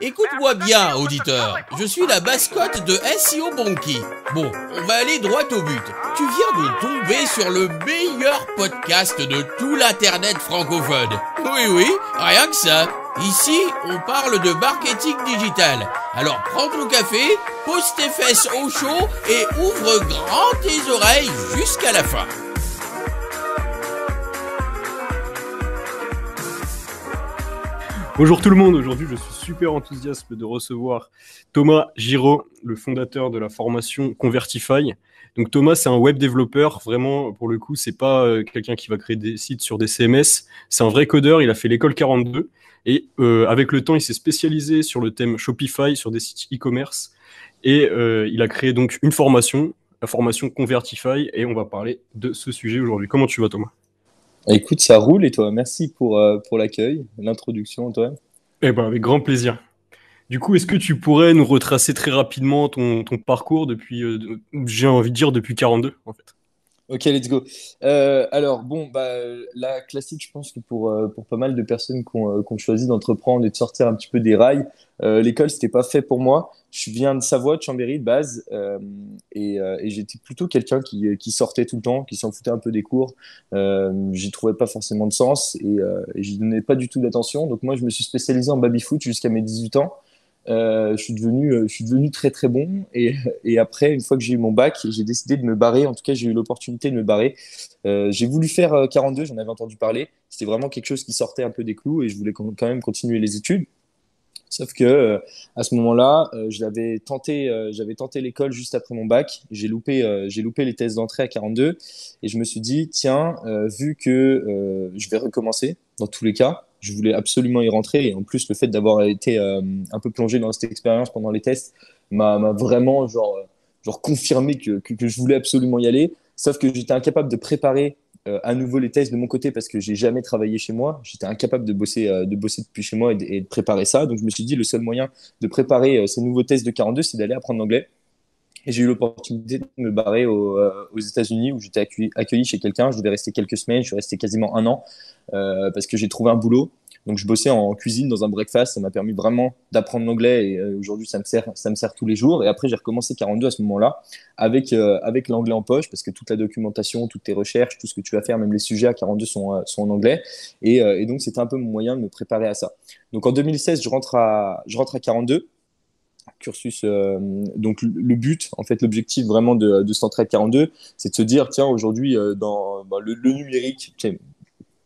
Écoute-moi bien, auditeur. Je suis la mascotte de SEO Bonky. Bon, on va aller droit au but. Tu viens de tomber sur le meilleur podcast de tout l'internet francophone. Oui, rien que ça. Ici, on parle de marketing digital. Alors prends ton café, pose tes fesses au chaud et ouvre grand tes oreilles jusqu'à la fin. Bonjour tout le monde, aujourd'hui je suis super enthousiaste de recevoir Thomas Giraud, le fondateur de la formation Convertify. Donc Thomas, c'est un web développeur, vraiment pour le coup c'est pas quelqu'un qui va créer des sites sur des CMS, c'est un vrai codeur, il a fait l'école 42 et avec le temps il s'est spécialisé sur le thème Shopify, sur des sites e-commerce et il a créé donc une formation, la formation Convertify, et on va parler de ce sujet aujourd'hui. Comment tu vas Thomas ? Écoute, ça roule, et toi? Merci pour l'accueil, l'introduction, toi. Eh ben, avec grand plaisir. Du coup, est-ce que tu pourrais nous retracer très rapidement ton parcours depuis, j'ai envie de dire, depuis 42, en fait. Ok, let's go. Alors, bon, la classique, je pense que pour pas mal de personnes qui ont choisi d'entreprendre et de sortir un petit peu des rails, l'école, c'était pas fait pour moi. Je viens de Savoie, de Chambéry, de base, et j'étais plutôt quelqu'un qui sortait tout le temps, qui s'en foutait un peu des cours. J'y trouvais pas forcément de sens et j'y donnais pas du tout d'attention. Donc moi, je me suis spécialisé en baby-foot jusqu'à mes 18 ans. Je suis devenu très très bon et après, une fois que j'ai eu mon bac, j'ai décidé de me barrer. En tout cas, j'ai eu l'opportunité de me barrer. J'ai voulu faire 42, j'en avais entendu parler. C'était vraiment quelque chose qui sortait un peu des clous et je voulais quand même continuer les études. Sauf que à ce moment-là, j'avais tenté l'école juste après mon bac. J'ai loupé les tests d'entrée à 42 et je me suis dit, tiens, vu que je vais recommencer dans tous les cas, je voulais absolument y rentrer. Et en plus, le fait d'avoir été un peu plongé dans cette expérience pendant les tests m'a vraiment genre confirmé que je voulais absolument y aller. Sauf que j'étais incapable de préparer à nouveau les tests de mon côté parce que j'ai jamais travaillé chez moi. J'étais incapable de bosser depuis chez moi et de préparer ça. Donc je me suis dit, le seul moyen de préparer ces nouveaux tests de 42, c'est d'aller apprendre l'anglais. Et j'ai eu l'opportunité de me barrer aux États-Unis où j'étais accueilli chez quelqu'un. Je devais rester quelques semaines. Je suis resté quasiment un an parce que j'ai trouvé un boulot. Donc je bossais en cuisine dans un breakfast. Ça m'a permis vraiment d'apprendre l'anglais et aujourd'hui ça me sert tous les jours. Et après j'ai recommencé 42 à ce moment-là avec l'anglais en poche parce que toute la documentation, toutes tes recherches, tout ce que tu vas faire, même les sujets à 42 sont en anglais. Et donc c'était un peu mon moyen de me préparer à ça. Donc en 2016 je rentre à 42. Cursus, donc le but, en fait, l'objectif vraiment de cette entrée à 42, c'est de se dire, tiens, aujourd'hui, dans le numérique,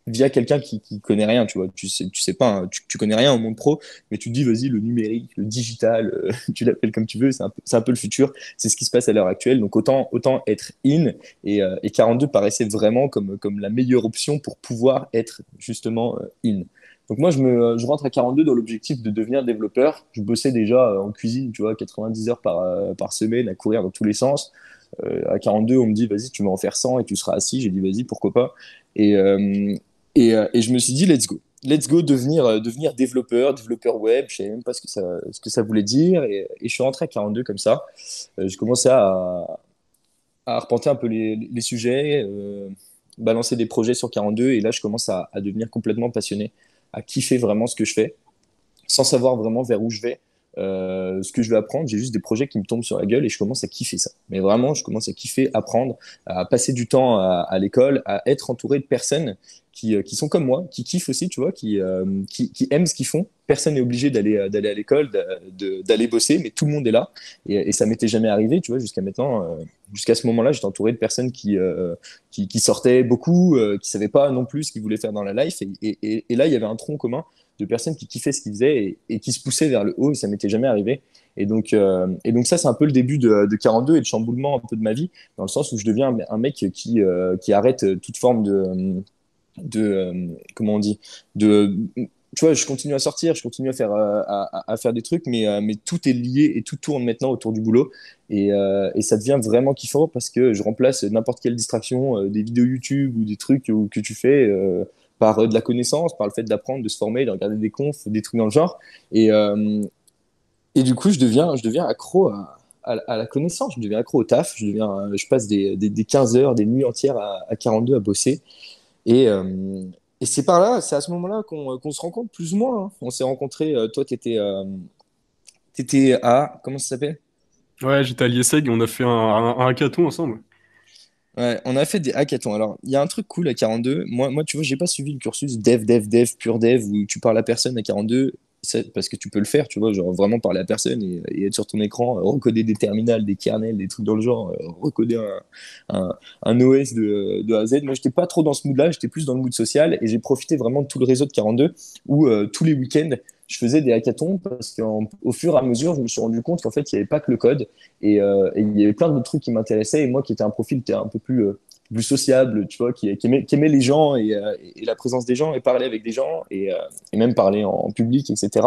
via quelqu'un qui connaît rien, tu vois, tu sais pas, hein, tu connais rien au monde pro, mais tu te dis, vas-y, le numérique, le digital, tu l'appelles comme tu veux, c'est un peu le futur, c'est ce qui se passe à l'heure actuelle, donc autant être in, et 42 paraissait vraiment comme la meilleure option pour pouvoir être justement in. Donc moi, je rentre à 42 dans l'objectif de devenir développeur. Je bossais déjà en cuisine, tu vois, 90 heures par semaine à courir dans tous les sens. À 42, on me dit, vas-y, tu vas en faire 100 et tu seras assis. J'ai dit, vas-y, pourquoi pas. Et je me suis dit, let's go. Let's go devenir développeur web. Je savais même pas ce que ça voulait dire. Et je suis rentré à 42 comme ça. J'ai commencé à arpenter un peu les sujets, balancer des projets sur 42. Et là, je commence à devenir complètement passionné, à kiffer vraiment ce que je fais, sans savoir vraiment vers où je vais, ce que je vais apprendre. J'ai juste des projets qui me tombent sur la gueule et je commence à kiffer ça. Mais vraiment, je commence à kiffer, apprendre, à passer du temps à l'école, à être entouré de personnes qui sont comme moi, qui kiffent aussi, tu vois, qui aiment ce qu'ils font. Personne n'est obligé d'aller à l'école, d'aller bosser, mais tout le monde est là. Et ça m'était jamais arrivé, tu vois, jusqu'à maintenant. Jusqu'à ce moment-là, j'étais entouré de personnes qui sortaient beaucoup, qui savaient pas non plus ce qu'ils voulaient faire dans la life. Et là, il y avait un tronc commun de personnes qui kiffaient ce qu'ils faisaient et qui se poussaient vers le haut, et ça m'était jamais arrivé. Et donc ça, c'est un peu le début de 42 et de chamboulement un peu de ma vie, dans le sens où je deviens un mec qui arrête toute forme comment on dit, tu vois, je continue à sortir, je continue à faire des trucs, mais tout est lié et tout tourne maintenant autour du boulot. Et ça devient vraiment kiffant parce que je remplace n'importe quelle distraction, des vidéos YouTube ou des trucs que tu fais par de la connaissance, par le fait d'apprendre, de se former, de regarder des confs, des trucs dans le genre. Et du coup, je deviens accro à la connaissance, je deviens accro au taf, je passe des 15 heures, des nuits entières à 42 à bosser. Et, Et c'est par là, c'est à ce moment-là qu'on se rencontre plus ou moins, hein. On s'est rencontrés, toi, t'étais à, comment ça s'appelle? Ouais, j'étais à l'IESEG, on a fait un hackathon ensemble. Ouais, on a fait des hackathons. Alors, il y a un truc cool à 42. Moi, tu vois, j'ai pas suivi le cursus pur dev, où tu parles à personne à 42, parce que tu peux le faire, tu vois, genre vraiment parler à personne et être sur ton écran, recoder des terminals, des kernels, des trucs dans le genre, recoder un OS de A à Z. Moi, j'étais pas trop dans ce mood-là, j'étais plus dans le mood social et j'ai profité vraiment de tout le réseau de 42 où tous les week-ends, je faisais des hackathons parce qu'au fur et à mesure, je me suis rendu compte qu'en fait, il n'y avait pas que le code et il y avait plein d'autres trucs qui m'intéressaient. Et moi, qui était un profil qui était un peu plus sociable, tu vois, qui aimait les gens et la présence des gens et parler avec des gens et même parler en public, etc.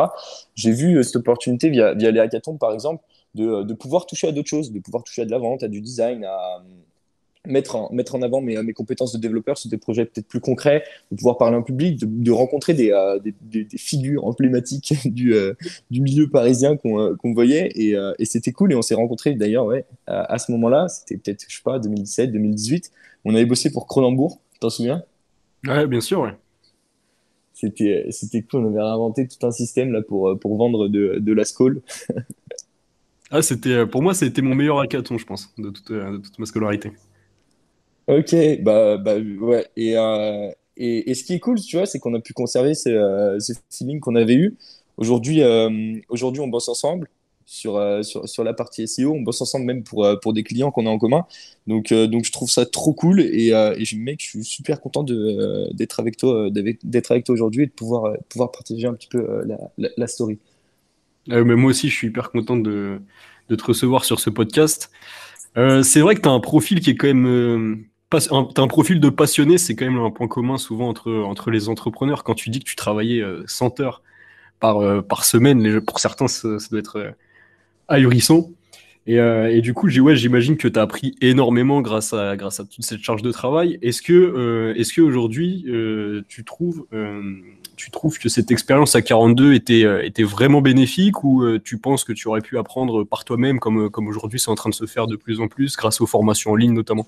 J'ai vu cette opportunité via les hackathons, par exemple, de pouvoir toucher à d'autres choses, de pouvoir toucher à de la vente, à du design, à mettre en avant mes compétences de développeur sur des projets peut-être plus concrets, de pouvoir parler en public, de rencontrer des figures emblématiques du milieu parisien qu'on voyait. Et c'était cool. Et on s'est rencontrés d'ailleurs ouais, à ce moment-là. C'était peut-être, je sais pas, 2017, 2018. On avait bossé pour Cronenbourg, t'en souviens? Ouais, bien sûr, ouais. C'était cool. On avait inventé tout un système là pour vendre de la scroll. Ah, pour moi, c'était mon meilleur hackathon, je pense, de toute ma scolarité. Ok, bah ouais. Et ce qui est cool, tu vois, c'est qu'on a pu conserver ce feeling qu'on avait eu. Aujourd'hui, on bosse ensemble sur la partie SEO. On bosse ensemble même pour des clients qu'on a en commun. Donc je trouve ça trop cool. Mec, je suis super content d'être avec toi, d'être avec toi aujourd'hui et de pouvoir partager un petit peu la story. Mais moi aussi, je suis hyper content de te recevoir sur ce podcast. C'est vrai que tu as un profil qui est quand même. T'as un profil de passionné, c'est quand même un point commun souvent entre les entrepreneurs. Quand tu dis que tu travaillais 100 heures par semaine, pour certains, ça doit être ahurissant. Et du coup, ouais, j'imagine que tu as appris énormément grâce à toute cette charge de travail. Est-ce que aujourd'hui, tu trouves que cette expérience à 42 était vraiment bénéfique ou tu penses que tu aurais pu apprendre par toi-même comme aujourd'hui c'est en train de se faire de plus en plus grâce aux formations en ligne notamment?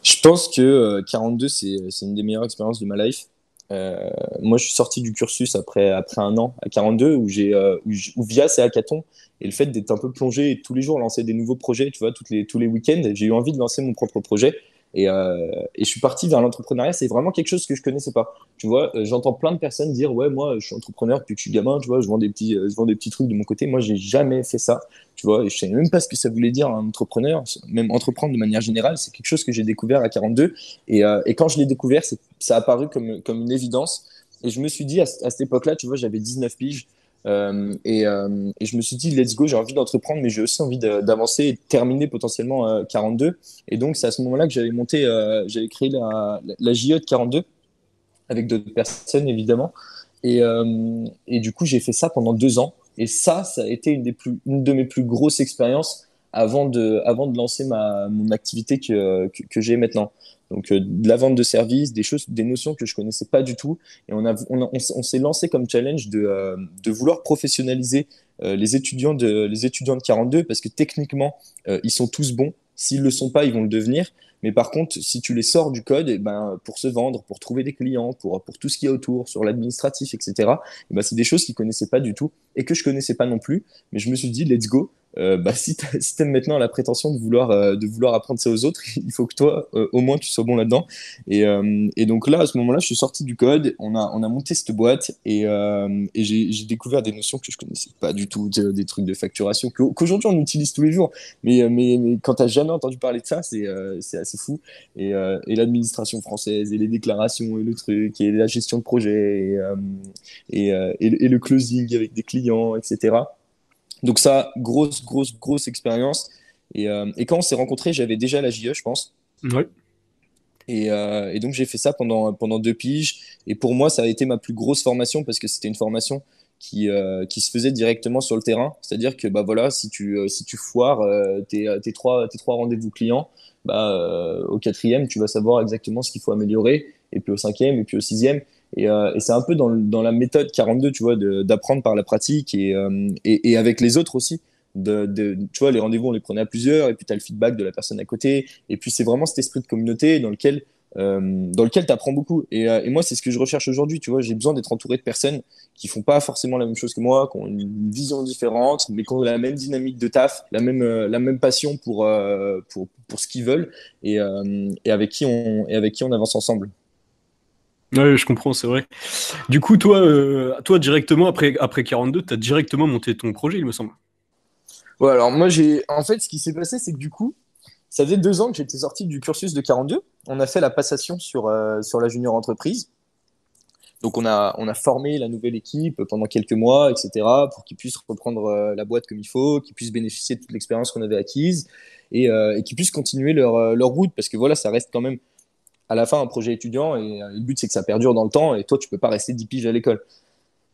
Je pense que 42, c'est une des meilleures expériences de ma life. Moi, je suis sorti du cursus après un an à 42 où via ces hackathons et le fait d'être un peu plongé et tous les jours lancer des nouveaux projets, tu vois, tous les week-ends, j'ai eu envie de lancer mon propre projet et je suis parti vers l'entrepreneuriat. C'est vraiment quelque chose que je connaissais pas. Tu vois, j'entends plein de personnes dire, ouais, moi, je suis entrepreneur depuis que je suis gamin, tu vois, je vends des petits trucs de mon côté. Moi, j'ai jamais fait ça. Tu vois, et je savais même pas ce que ça voulait dire un entrepreneur, même entreprendre de manière générale, c'est quelque chose que j'ai découvert à 42. Et quand je l'ai découvert, ça a apparu comme une évidence. Et je me suis dit, à cette époque-là, tu vois, j'avais 19 piges. Et je me suis dit, let's go, j'ai envie d'entreprendre, mais j'ai aussi envie d'avancer et de terminer potentiellement 42. Et donc, c'est à ce moment-là que j'avais créé la JE de 42 avec d'autres personnes, évidemment. Et du coup, j'ai fait ça pendant 2 ans. Et ça a été une de mes plus grosses expériences avant de lancer mon activité que j'ai maintenant. Donc, de la vente de services, des notions que je connaissais pas du tout. Et on s'est lancé comme challenge de vouloir professionnaliser les étudiants de 42 parce que techniquement, ils sont tous bons. S'ils le sont pas, ils vont le devenir. Mais par contre, si tu les sors du code, eh ben, pour se vendre, pour trouver des clients, pour tout ce qu'il y a autour, sur l'administratif, etc., eh ben, c'est des choses qu'ils ne connaissaient pas du tout et que je ne connaissais pas non plus. Mais je me suis dit, let's go. Si tu aimes maintenant la prétention de vouloir apprendre ça aux autres, il faut que toi, au moins, tu sois bon là-dedans. Et donc là, à ce moment-là, je suis sorti du code, on a monté cette boîte et j'ai découvert des notions que je connaissais pas du tout, des trucs de facturation qu'aujourd'hui on utilise tous les jours. Mais quand tu n'as jamais entendu parler de ça, c'est assez fou. Et l'administration française, et les déclarations, et le truc, et la gestion de projet, et le closing avec des clients, etc. Donc ça, grosse expérience. Et quand on s'est rencontrés, j'avais déjà la JE, je pense. Ouais. Et donc j'ai fait ça pendant 2 piges. Et pour moi, ça a été ma plus grosse formation parce que c'était une formation qui se faisait directement sur le terrain. C'est-à-dire que bah voilà, si tu foires tes trois rendez-vous clients, au quatrième, tu vas savoir exactement ce qu'il faut améliorer. Et puis au cinquième, et puis au sixième. Et c'est un peu dans la méthode 42, tu vois, d'apprendre par la pratique et avec les autres aussi. Tu vois, les rendez-vous, on les prenait à plusieurs, et puis tu as le feedback de la personne à côté. Et puis c'est vraiment cet esprit de communauté dans lequel dans lequel tu apprends beaucoup. Et moi, c'est ce que je recherche aujourd'hui. Tu vois, j'ai besoin d'être entouré de personnes qui font pas forcément la même chose que moi, qui ont une vision différente, mais qui ont la même dynamique de taf, la même passion pour ce qu'ils veulent et avec qui on avance ensemble. Ouais, je comprends, c'est vrai. Du coup, toi directement, après 42, tu as directement monté ton projet, il me semble. Ouais, alors en fait, ce qui s'est passé, c'est que du coup, ça faisait 2 ans que j'étais sorti du cursus de 42. On a fait la passation sur la junior entreprise. Donc, on a formé la nouvelle équipe pendant quelques mois, etc., pour qu'ils puissent reprendre la boîte comme il faut, qu'ils puissent bénéficier de toute l'expérience qu'on avait acquise et qu'ils puissent continuer leur route. Parce que voilà, ça reste quand même à la fin un projet étudiant et le but, c'est que ça perdure dans le temps et toi, tu peux pas rester 10 piges à l'école.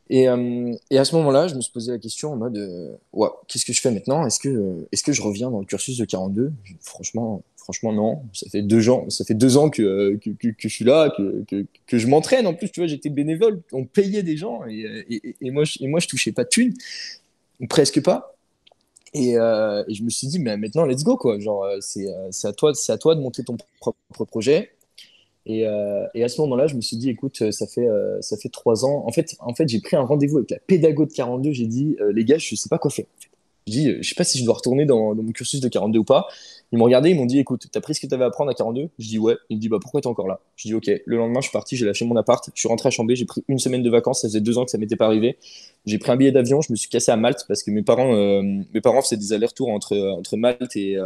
Et à ce moment-là, je me suis posé la question en mode ouais, qu'est-ce que je fais maintenant? Est-ce que je reviens dans le cursus de 42? Franchement, non. Ça fait 2 ans que je suis là, que je m'entraîne. En plus, tu vois, j'étais bénévole. On payait des gens et moi, je touchais pas de thunes, ou presque pas. Et je me suis dit, mais maintenant, let's go, quoi. Genre, c'est à toi de monter ton propre projet. Et à ce moment-là, je me suis dit, écoute, ça fait 3 ans. En fait, j'ai pris un rendez-vous avec la pédago de 42. J'ai dit, les gars, je sais pas quoi faire. Je dis, je sais pas si je dois retourner dans mon cursus de 42 ou pas. Ils m'ont regardé, ils m'ont dit, écoute, t'as pris ce que t'avais à apprendre à 42? Je dis, ouais. Ils me disent, bah, pourquoi t'es encore là? Je dis, ok. Le lendemain, je suis parti, j'ai lâché mon appart, je suis rentré à Chambé, j'ai pris une semaine de vacances, ça faisait 2 ans que ça m'était pas arrivé. J'ai pris un billet d'avion, je me suis cassé à Malte parce que mes parents faisaient des allers-retours entre Malte et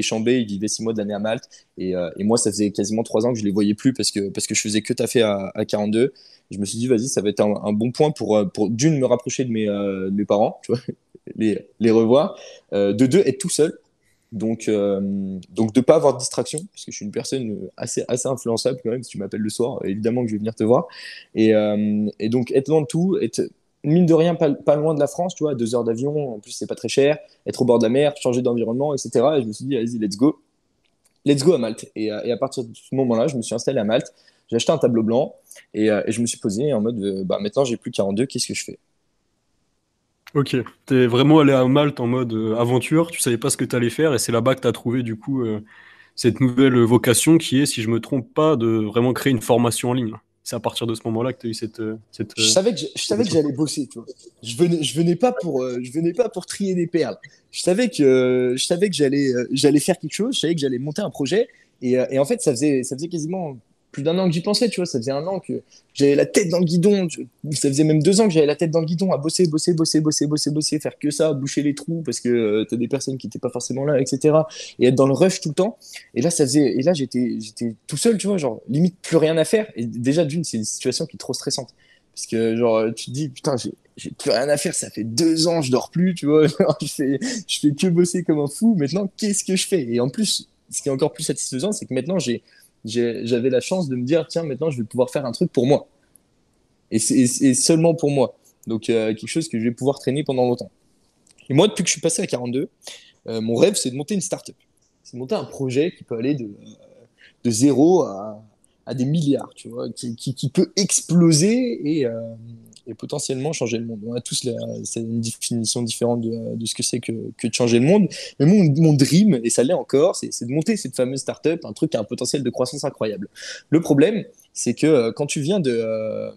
Chambé. Ils vivaient 6 mois de l'année à Malte. Et moi, ça faisait quasiment 3 ans que je les voyais plus parce que je faisais que taffer à 42. Je me suis dit, vas-y, ça va être un bon point pour d'une, me rapprocher de mes parents, tu vois, les revoir. De deux, être tout seul. Donc de pas avoir de distraction, parce que je suis une personne assez influençable quand même. Si tu m'appelles le soir, évidemment que je vais venir te voir. Et donc être loin de tout, être mine de rien pas loin de la France, tu vois, 2 heures d'avion, en plus c'est pas très cher, être au bord de la mer, changer d'environnement, etc. Et je me suis dit, vas-y, let's go à Malte. Et à partir de ce moment-là, je me suis installé à Malte, j'ai acheté un tableau blanc et je me suis posé en mode, bah maintenant j'ai plus 42, qu'est-ce que je fais? Ok, t'es vraiment allé à Malte en mode aventure, tu savais pas ce que t'allais faire, et c'est là-bas que t'as trouvé du coup cette nouvelle vocation qui est, si je me trompe pas, de vraiment créer une formation en ligne. C'est à partir de ce moment-là que tu as eu Je savais que vocation. j'allais bosser, tu vois. Je venais pas pour trier des perles. Je savais que j'allais faire quelque chose. Je savais que j'allais monter un projet. Et en fait, ça faisait quasiment plus d'1 an que j'y pensais, tu vois. Ça faisait 1 an que j'avais la tête dans le guidon. Ça faisait même 2 ans que j'avais la tête dans le guidon à bosser, bosser, bosser, bosser, bosser, bosser, faire que ça, boucher les trous parce que t'as des personnes qui n'étaient pas forcément là, etc. Et être dans le rush tout le temps. Et là, j'étais tout seul, tu vois, genre limite plus rien à faire. Et déjà d'une, c'est une situation qui est trop stressante. Parce que genre tu te dis putain, j'ai plus rien à faire, ça fait 2 ans, je dors plus, tu vois. Genre, je fais que bosser comme un fou. Maintenant, qu'est-ce que je fais? Et en plus, ce qui est encore plus satisfaisant, c'est que maintenant j'avais la chance de me dire tiens, maintenant je vais pouvoir faire un truc pour moi. Et seulement pour moi. Donc quelque chose que je vais pouvoir traîner pendant longtemps. Et moi, depuis que je suis passé à 42, mon rêve, c'est de monter une startup. C'est de monter un projet qui peut aller de zéro à des milliards, tu vois, qui peut exploser et potentiellement changer le monde. On a tous c'est une définition différente de ce que c'est que de changer le monde. Mais mon dream, et ça l'est encore, c'est de monter cette fameuse startup, un truc qui a un potentiel de croissance incroyable. Le problème, c'est que quand tu viens de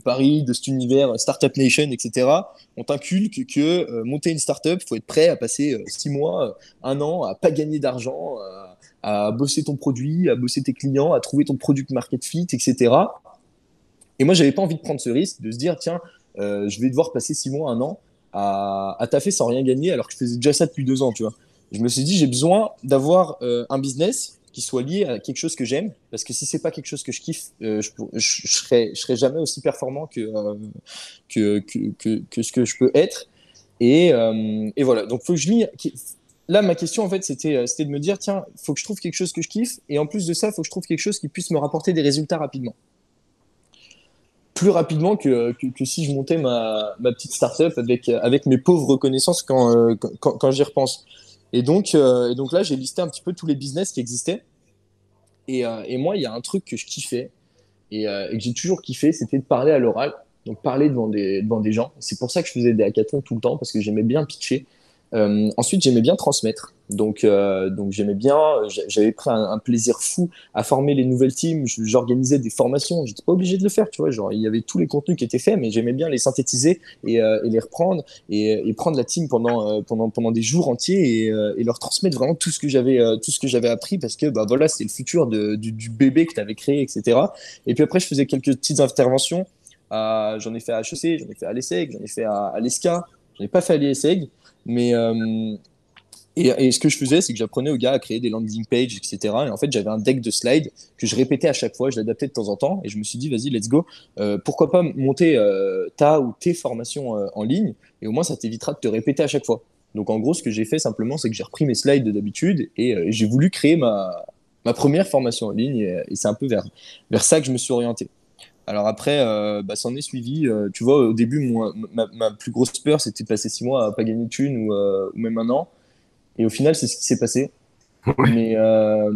Paris, de cet univers Startup Nation, etc., on t'inculque que monter une startup, il faut être prêt à passer 6 mois, 1 an, à pas gagner d'argent, à bosser ton produit, à bosser tes clients, à trouver ton product market fit, etc. Et moi, j'avais pas envie de prendre ce risque, de se dire, tiens, je vais devoir passer 6 mois, 1 an à taffer sans rien gagner, alors que je faisais déjà ça depuis 2 ans, tu vois. Je me suis dit, j'ai besoin d'avoir un business qui soit lié à quelque chose que j'aime, parce que si c'est pas quelque chose que je kiffe, je serai jamais aussi performant que ce que je peux être. Et voilà. Donc, faut que je lis. Là, ma question, en fait, c'était de me dire, tiens, il faut que je trouve quelque chose que je kiffe, et en plus de ça, il faut que je trouve quelque chose qui puisse me rapporter des résultats rapidement. Plus rapidement que si je montais ma petite startup avec mes pauvres connaissances quand j'y repense. Et donc là, j'ai listé un petit peu tous les business qui existaient. Et moi, il y a un truc que je kiffais et que j'ai toujours kiffé, c'était de parler à l'oral, donc parler devant des gens. C'est pour ça que je faisais des hackathons tout le temps, parce que j'aimais bien pitcher. Ensuite, j'aimais bien transmettre. Donc j'aimais bien, j'avais pris un plaisir fou à former les nouvelles teams. J'organisais des formations, j'étais pas obligé de le faire, tu vois. Genre, il y avait tous les contenus qui étaient faits, mais j'aimais bien les synthétiser et les reprendre et prendre la team pendant des jours entiers et leur transmettre vraiment tout ce que j'avais appris parce que bah voilà, c'était le futur du bébé que tu avais créé, etc. Et puis après, je faisais quelques petites interventions. J'en ai fait à HEC, j'en ai fait à l'ESSEC, j'en ai fait à l'ESCA, j'en ai pas fait à l'ISEG, mais et ce que je faisais, c'est que j'apprenais aux gars à créer des landing pages, etc. Et en fait, j'avais un deck de slides que je répétais à chaque fois, je l'adaptais de temps en temps. Et je me suis dit, vas-y, let's go. Pourquoi pas monter ta ou tes formations en ligne et au moins, ça t'évitera de te répéter à chaque fois. Donc, en gros, ce que j'ai fait simplement, c'est que j'ai repris mes slides d'habitude et j'ai voulu créer ma première formation en ligne. Et c'est un peu vers ça que je me suis orienté. Alors après, bah, ça en est suivi. Tu vois, au début, ma plus grosse peur, c'était de passer 6 mois à pas gagner de thunes ou même un an. Et au final, c'est ce qui s'est passé. Ouais. Mais, euh,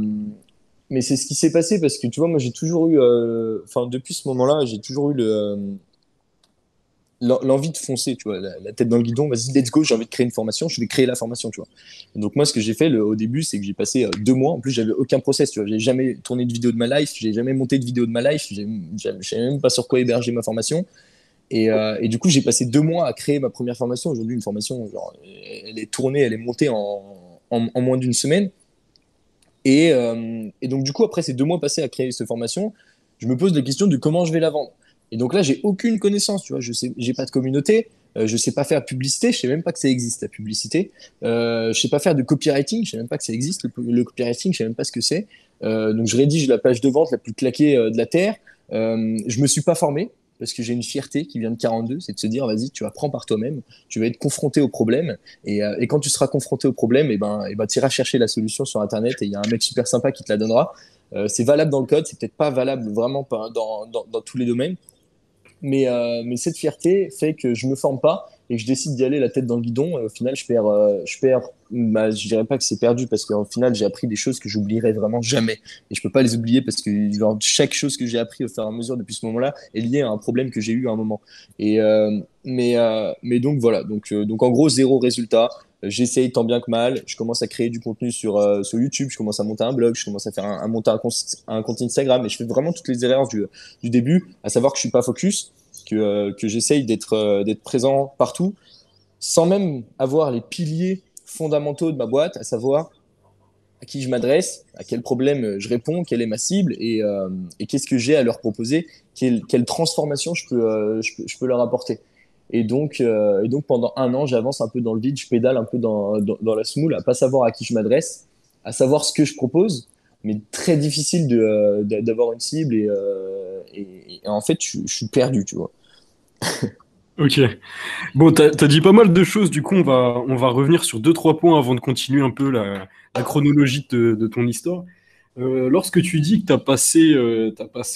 mais c'est ce qui s'est passé parce que tu vois, moi, j'ai toujours eu, enfin, depuis ce moment-là, j'ai toujours eu l'envie de foncer, tu vois, la tête dans le guidon. Vas-y, let's go, j'ai envie de créer une formation, je vais créer la formation, tu vois. Et donc, moi, ce que j'ai fait au début, c'est que j'ai passé 2 mois. En plus, j'avais aucun process, tu vois. J'ai jamais tourné de vidéo de ma life, j'ai jamais monté de vidéo de ma life, je savais même pas sur quoi héberger ma formation. Et du coup, j'ai passé 2 mois à créer ma première formation. Aujourd'hui, une formation, genre, elle est tournée, elle est montée en moins d'une semaine. Et donc, du coup, après ces 2 mois passés à créer cette formation, je me pose la question de comment je vais la vendre. Et donc là, j'ai aucune connaissance, tu vois. Je sais, j'ai pas de communauté, je sais pas faire publicité, je sais même pas que ça existe, la publicité. Je sais pas faire de copywriting, je sais même pas que ça existe, le copywriting, je sais même pas ce que c'est. Donc, je rédige la page de vente la plus claquée de la Terre. Je me suis pas formé parce que j'ai une fierté qui vient de 42, c'est de se dire, vas-y, tu apprends par toi-même, tu vas être confronté au problème, et quand tu seras confronté au problème, et ben, tu iras chercher la solution sur Internet, et il y a un mec super sympa qui te la donnera. C'est valable dans le code, c'est peut-être pas valable vraiment dans tous les domaines, mais cette fierté fait que je me forme pas et que je décide d'y aller la tête dans le guidon. Et au final, bah, je dirais pas que c'est perdu parce qu'au final, j'ai appris des choses que j'oublierai vraiment jamais. Et je peux pas les oublier parce que genre, chaque chose que j'ai appris au fur et à mesure depuis ce moment-là est liée à un problème que j'ai eu à un moment. Mais donc voilà. Donc en gros, zéro résultat. J'essaye tant bien que mal. Je commence à créer du contenu sur YouTube. Je commence à monter un blog. Je commence à faire monter un compte Instagram. Et je fais vraiment toutes les erreurs du début, à savoir que je suis pas focus, que j'essaye d'être présent partout, sans même avoir les piliers fondamentaux de ma boîte, à savoir à qui je m'adresse, à quel problème je réponds, quelle est ma cible et qu'est-ce que j'ai à leur proposer, quelle transformation je peux leur apporter. Et donc pendant un an, j'avance un peu dans le vide, je pédale un peu dans la semoule, à pas savoir à qui je m'adresse, à savoir ce que je propose, mais très difficile d'avoir une cible et en fait, je suis perdu, tu vois. Ok. Bon, t'as dit pas mal de choses, du coup, on va revenir sur deux, trois points avant de continuer un peu la chronologie de ton histoire. Lorsque tu dis que t'as passé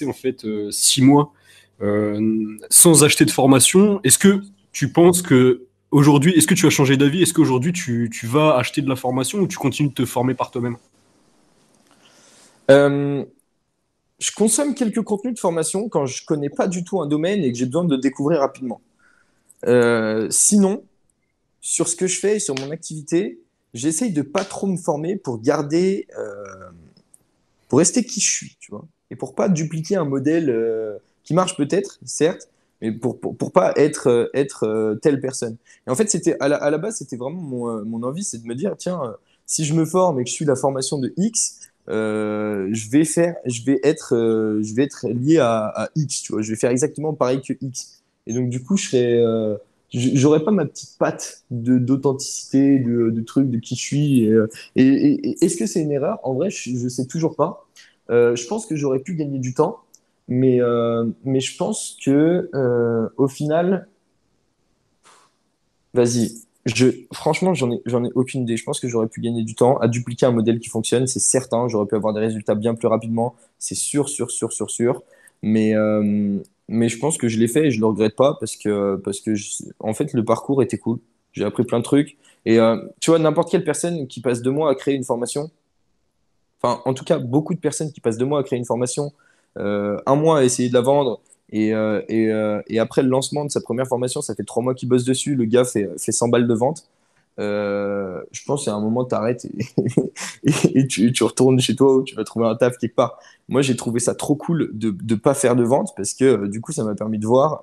en fait 6 mois sans acheter de formation, est-ce que tu penses que aujourd'hui, est-ce que tu as changé d'avis? Est-ce qu'aujourd'hui tu vas acheter de la formation ou tu continues de te former par toi-même? Euh, je consomme quelques contenus de formation quand je connais pas du tout un domaine et que j'ai besoin de le découvrir rapidement. Sinon, sur ce que je fais et sur mon activité, j'essaye de pas trop me former pour rester qui je suis, tu vois, et pour pas dupliquer un modèle qui marche peut-être, certes, mais pour pas être telle personne. Et en fait, à la base, c'était vraiment mon envie, c'est de me dire, tiens, si je me forme et que je suis la formation de X, je vais être lié à X, tu vois, je vais faire exactement pareil que X. Et donc, du coup, j'aurais pas ma petite patte d'authenticité, de truc, de qui je suis. Et est-ce que c'est une erreur? En vrai, je sais toujours pas. Je pense que j'aurais pu gagner du temps, mais je pense que au final, vas-y. Franchement, j'en ai aucune idée. Je pense que j'aurais pu gagner du temps à dupliquer un modèle qui fonctionne, c'est certain. J'aurais pu avoir des résultats bien plus rapidement, c'est sûr, sûr, sûr, sûr, sûr. Mais, euh, mais je pense que je l'ai fait et je le regrette pas parce que en fait, le parcours était cool. J'ai appris plein de trucs. Et tu vois, n'importe quelle personne qui passe 2 mois à créer une formation, enfin, en tout cas, beaucoup de personnes qui passent 2 mois à créer une formation, un mois à essayer de la vendre, et après le lancement de sa première formation, ça fait 3 mois qu'il bosse dessus, le gars fait 100 balles de vente. je pense qu'à un moment, tu arrêtes et tu retournes chez toi ou tu vas trouver un taf quelque part. Moi, j'ai trouvé ça trop cool de ne pas faire de vente parce que du coup, ça m'a permis de voir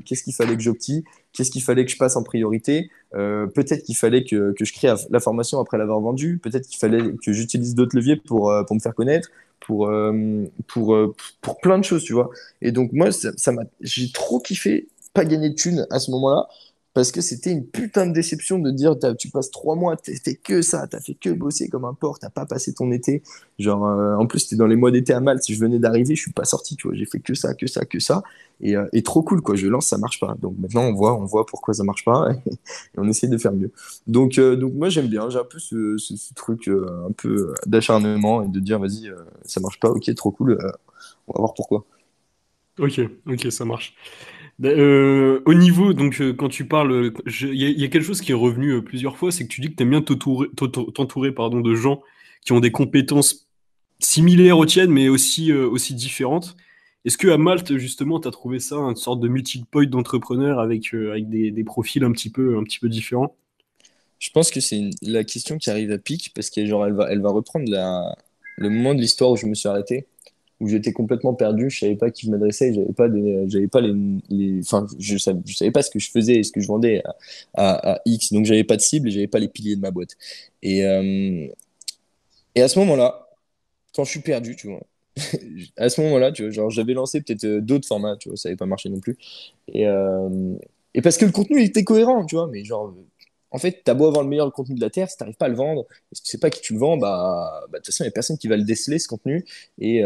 qu'est-ce qu'il fallait que j'optime, qu'est-ce qu'il fallait que je passe en priorité. Peut-être qu'il fallait que je crée la formation après l'avoir vendue. Peut-être qu'il fallait que j'utilise d'autres leviers pour me faire connaître, pour plein de choses, tu vois. Et donc, moi, j'ai trop kiffé pas gagner de thunes à ce moment-là. Parce que c'était une putain de déception de dire tu passes 3 mois, t'as fait que ça, t'as fait que bosser comme un porc, t'as pas passé ton été. Genre, en plus, c'était dans les mois d'été à Malte, si je venais d'arriver, je suis pas sorti, tu vois, j'ai fait que ça, que ça, que ça. Et trop cool, quoi, je lance, ça marche pas. Donc maintenant, on voit pourquoi ça marche pas et on essaie de faire mieux. Donc moi, j'aime bien, j'ai un peu ce truc un peu d'acharnement et de dire, vas-y, ça marche pas, ok, trop cool, on va voir pourquoi. Ok, ok, ça marche. Au niveau, donc, quand tu parles, il y a quelque chose qui est revenu plusieurs fois, c'est que tu dis que tu aimes bien t'entourer, pardon, de gens qui ont des compétences similaires aux tiennes, mais aussi différentes. Est-ce que à Malte, justement, tu as trouvé ça, une sorte de melting point d'entrepreneurs avec des profils un petit peu différents? Je pense que c'est la question qui arrive à pic parce que genre elle va reprendre le moment de l'histoire où je me suis arrêté, où j'étais complètement perdu, je savais pas à qui je m'adressais, j'avais pas enfin je savais pas ce que je faisais et ce que je vendais à X, donc j'avais pas de cible et j'avais pas les piliers de ma boîte. Et et à ce moment-là, quand je suis perdu, tu vois, à ce moment-là, tu vois, genre j'avais lancé peut-être d'autres formats, tu vois, ça n'avait pas marché non plus. Et, euh, et parce que le contenu il était cohérent, tu vois, mais genre, en fait, t'as beau avoir le meilleur contenu de la Terre, si t'arrives pas à le vendre, si tu sais pas qui tu le vends, de toute façon, il y a personne qui va le déceler, ce contenu, et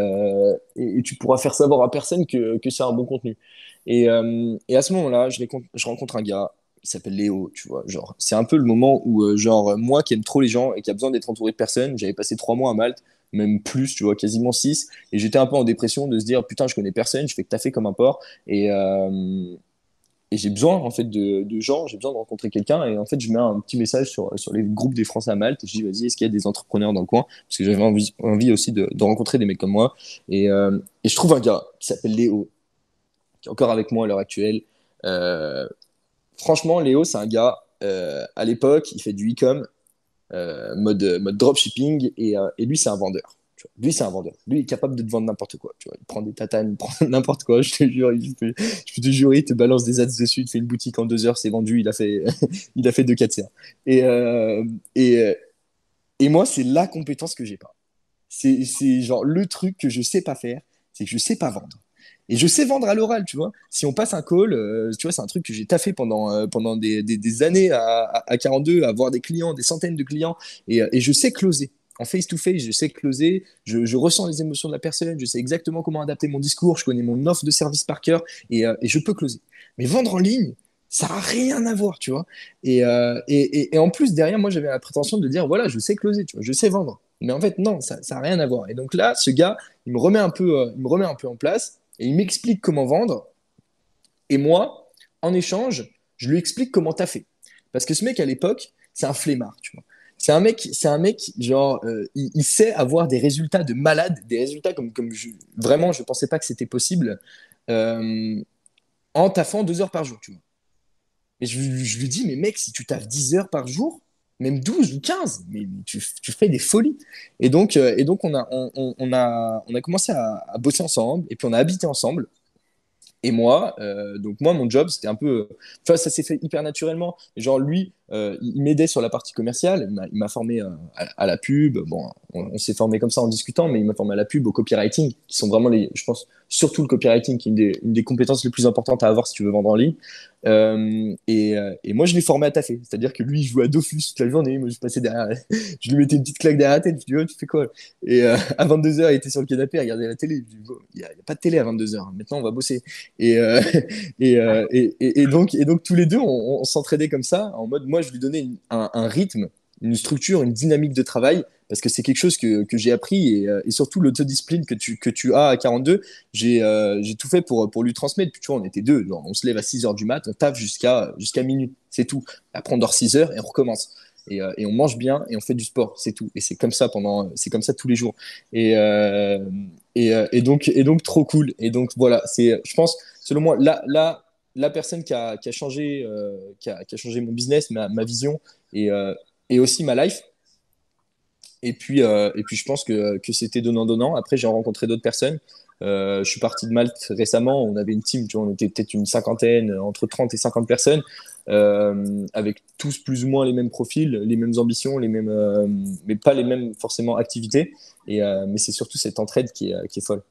tu pourras faire savoir à personne que c'est un bon contenu. Et à ce moment-là, je rencontre un gars, il s'appelle Léo, tu vois, genre, c'est un peu le moment où, genre, moi qui aime trop les gens et qui a besoin d'être entouré de personnes, j'avais passé 3 mois à Malte, même plus, tu vois, quasiment 6, et j'étais un peu en dépression de se dire, putain, je connais personne, je fais que taffer comme un porc, et j'ai besoin en fait de gens, j'ai besoin de rencontrer quelqu'un et en fait je mets un petit message sur les groupes des Français à Malte et je dis vas-y est-ce qu'il y a des entrepreneurs dans le coin parce que j'avais envie aussi de rencontrer des mecs comme moi et je trouve un gars qui s'appelle Léo qui est encore avec moi à l'heure actuelle. Franchement Léo c'est un gars à l'époque il fait du e-com mode dropshipping et lui c'est un vendeur. Tu vois. Lui, c'est un vendeur. Lui, il est capable de te vendre n'importe quoi. Tu vois. Il prend des tatanes, il prend n'importe quoi. Je te jure, je peux te jurer, il te balance des ads dessus, il te fait une boutique en 2 heures, c'est vendu. Il a fait 2 4 CA. Et, euh, et, euh, et moi, c'est la compétence que j'ai pas. C'est genre le truc que je sais pas faire, c'est que je sais pas vendre. Et je sais vendre à l'oral, tu vois. Si on passe un call, tu vois, c'est un truc que j'ai taffé pendant des années à 42, à voir des clients, des centaines de clients, et je sais closer. En face-to-face, je sais closer, je ressens les émotions de la personne, je sais exactement comment adapter mon discours, je connais mon offre de service par cœur, et je peux closer. Mais vendre en ligne, ça n'a rien à voir, tu vois. Et en plus, derrière, moi, j'avais la prétention de dire, voilà, je sais closer, tu vois, je sais vendre. Mais en fait, non, ça n'a rien à voir. Et donc là, ce gars, il me remet un peu en place et il m'explique comment vendre. Et moi, en échange, je lui explique comment t'as fait. Parce que ce mec, à l'époque, c'est un flemmard, tu vois. C'est un mec, genre, il sait avoir des résultats de malade, des résultats comme vraiment, je pensais pas que c'était possible euh, en taffant 2 heures par jour, tu vois. Et je lui dis, mais mec, si tu taffes 10 heures par jour, même 12 ou 15, mais tu fais des folies. Et donc on a commencé à bosser ensemble, et puis on a habité ensemble. Et moi, donc moi, mon job, c'était un peu. Enfin, ça s'est fait hyper naturellement. Genre, lui, il m'aidait sur la partie commerciale. Il m'a formé à la pub. Bon, on s'est formé comme ça en discutant, mais il m'a formé à la pub, au copywriting, qui sont vraiment je pense, surtout le copywriting, qui est une des compétences les plus importantes à avoir si tu veux vendre en ligne. Et moi, je l'ai formé à taffer. C'est-à-dire que lui, il jouait à Dofus toute la journée. Moi, je passais derrière. Je lui mettais une petite claque derrière la tête. Je lui dis, oh, tu fais quoi? Et à 22 heures, il était sur le canapé à regarder la télé. Je lui dis, bon, il y a pas de télé à 22 heures. Maintenant, on va bosser. Et, euh, et donc, tous les deux, on s'entraidait comme ça, en mode, moi, je lui donnais un rythme, une structure, une dynamique de travail, parce que c'est quelque chose que j'ai appris, et surtout l'autodiscipline que tu as à 42, j'ai tout fait pour lui transmettre. Puis, tu vois, on était deux, genre, on se lève à 6 heures du mat, on taffe jusqu'à minuit, c'est tout. Après, on dort 6 heures et on recommence. Et on mange bien et on fait du sport, c'est tout. Et c'est comme ça tous les jours. Et donc trop cool. Et donc voilà, je pense, selon moi, là, la personne qui a changé, qui a changé mon business, ma vision et aussi ma life. Et puis je pense que c'était donnant-donnant. Après, j'ai rencontré d'autres personnes. Je suis parti de Malte récemment. On avait une team, tu vois, on était peut-être une cinquantaine, entre 30 et 50 personnes, avec tous plus ou moins les mêmes profils, les mêmes ambitions, mais pas les mêmes forcément activités. Mais c'est surtout cette entraide qui est folle.